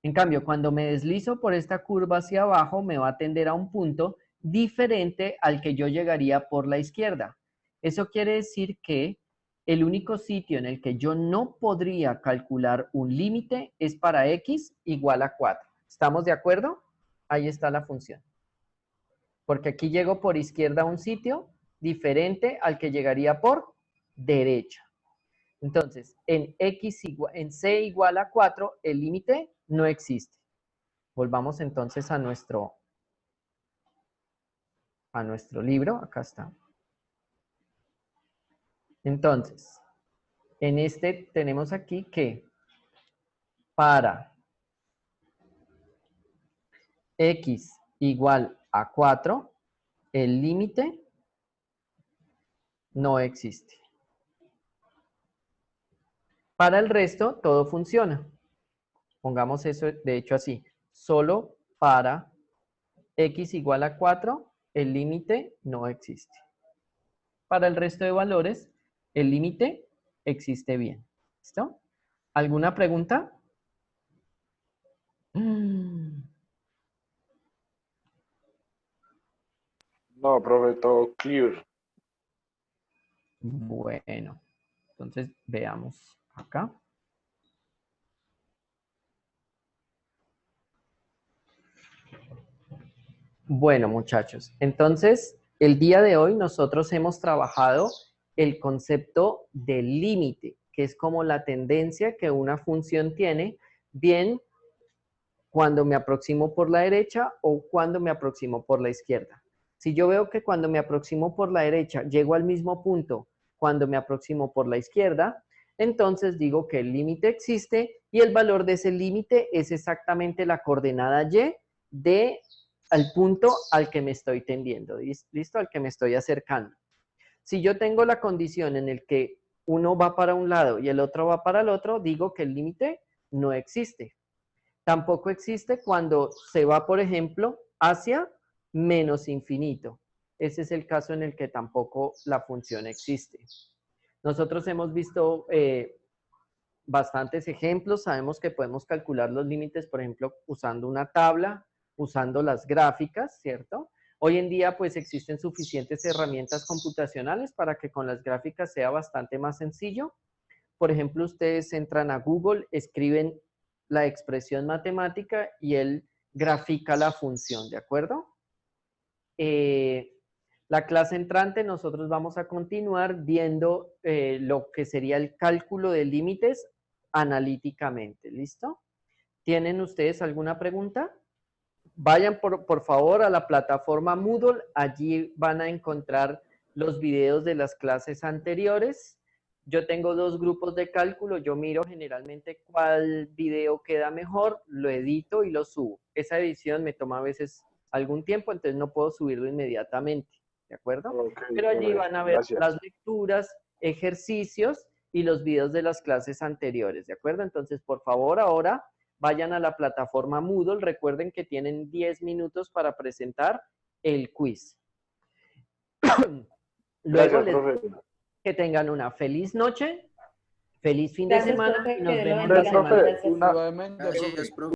En cambio, cuando me deslizo por esta curva hacia abajo, me va a tender a un punto diferente al que yo llegaría por la izquierda. Eso quiere decir que el único sitio en el que yo no podría calcular un límite es para x igual a 4. ¿Estamos de acuerdo? Ahí está la función. Porque aquí llego por izquierda a un sitio diferente al que llegaría por derecha. Entonces, en C igual a 4, el límite no existe. Volvamos entonces a nuestro libro. Acá está. Entonces, en este tenemos aquí que para x igual a 4, el límite no existe. Para el resto, todo funciona. Pongamos eso, de hecho, así. Solo para x igual a 4, el límite no existe. Para el resto de valores, el límite existe bien. ¿Listo? ¿Alguna pregunta? No, profe, todo clear. Bueno, entonces veamos acá. Bueno, muchachos, entonces el día de hoy nosotros hemos trabajado el concepto del límite, que es como la tendencia que una función tiene, bien cuando me aproximo por la derecha o cuando me aproximo por la izquierda. Si yo veo que cuando me aproximo por la derecha llego al mismo punto cuando me aproximo por la izquierda, entonces digo que el límite existe y el valor de ese límite es exactamente la coordenada y de al punto al que me estoy tendiendo, ¿listo? Al que me estoy acercando. Si yo tengo la condición en el que uno va para un lado y el otro va para el otro, digo que el límite no existe. Tampoco existe cuando se va, por ejemplo, hacia menos infinito. Ese es el caso en el que tampoco la función existe. Nosotros hemos visto bastantes ejemplos. Sabemos que podemos calcular los límites, por ejemplo, usando una tabla, usando las gráficas, ¿cierto? Hoy en día, pues, existen suficientes herramientas computacionales para que con las gráficas sea bastante más sencillo. Por ejemplo, ustedes entran a Google, escriben la expresión matemática y él grafica la función, ¿de acuerdo? La clase entrante nosotros vamos a continuar viendo lo que sería el cálculo de límites analíticamente, ¿listo? ¿Tienen ustedes alguna pregunta? Vayan por favor a la plataforma Moodle, allí van a encontrar los videos de las clases anteriores. Yo tengo 2 grupos de cálculo, yo miro generalmente cuál video queda mejor, lo edito y lo subo. Esa edición me toma a veces algún tiempo, entonces no puedo subirlo inmediatamente, ¿de acuerdo? Okay, pero allí van a ver gracias. las lecturas, ejercicios y los videos de las clases anteriores, ¿de acuerdo? Entonces, por favor, ahora vayan a la plataforma Moodle. Recuerden que tienen 10 minutos para presentar el quiz. Luego Gracias, les que tengan una feliz noche, feliz fin de semana y nos vemos la profe. semana. Gracias, profe.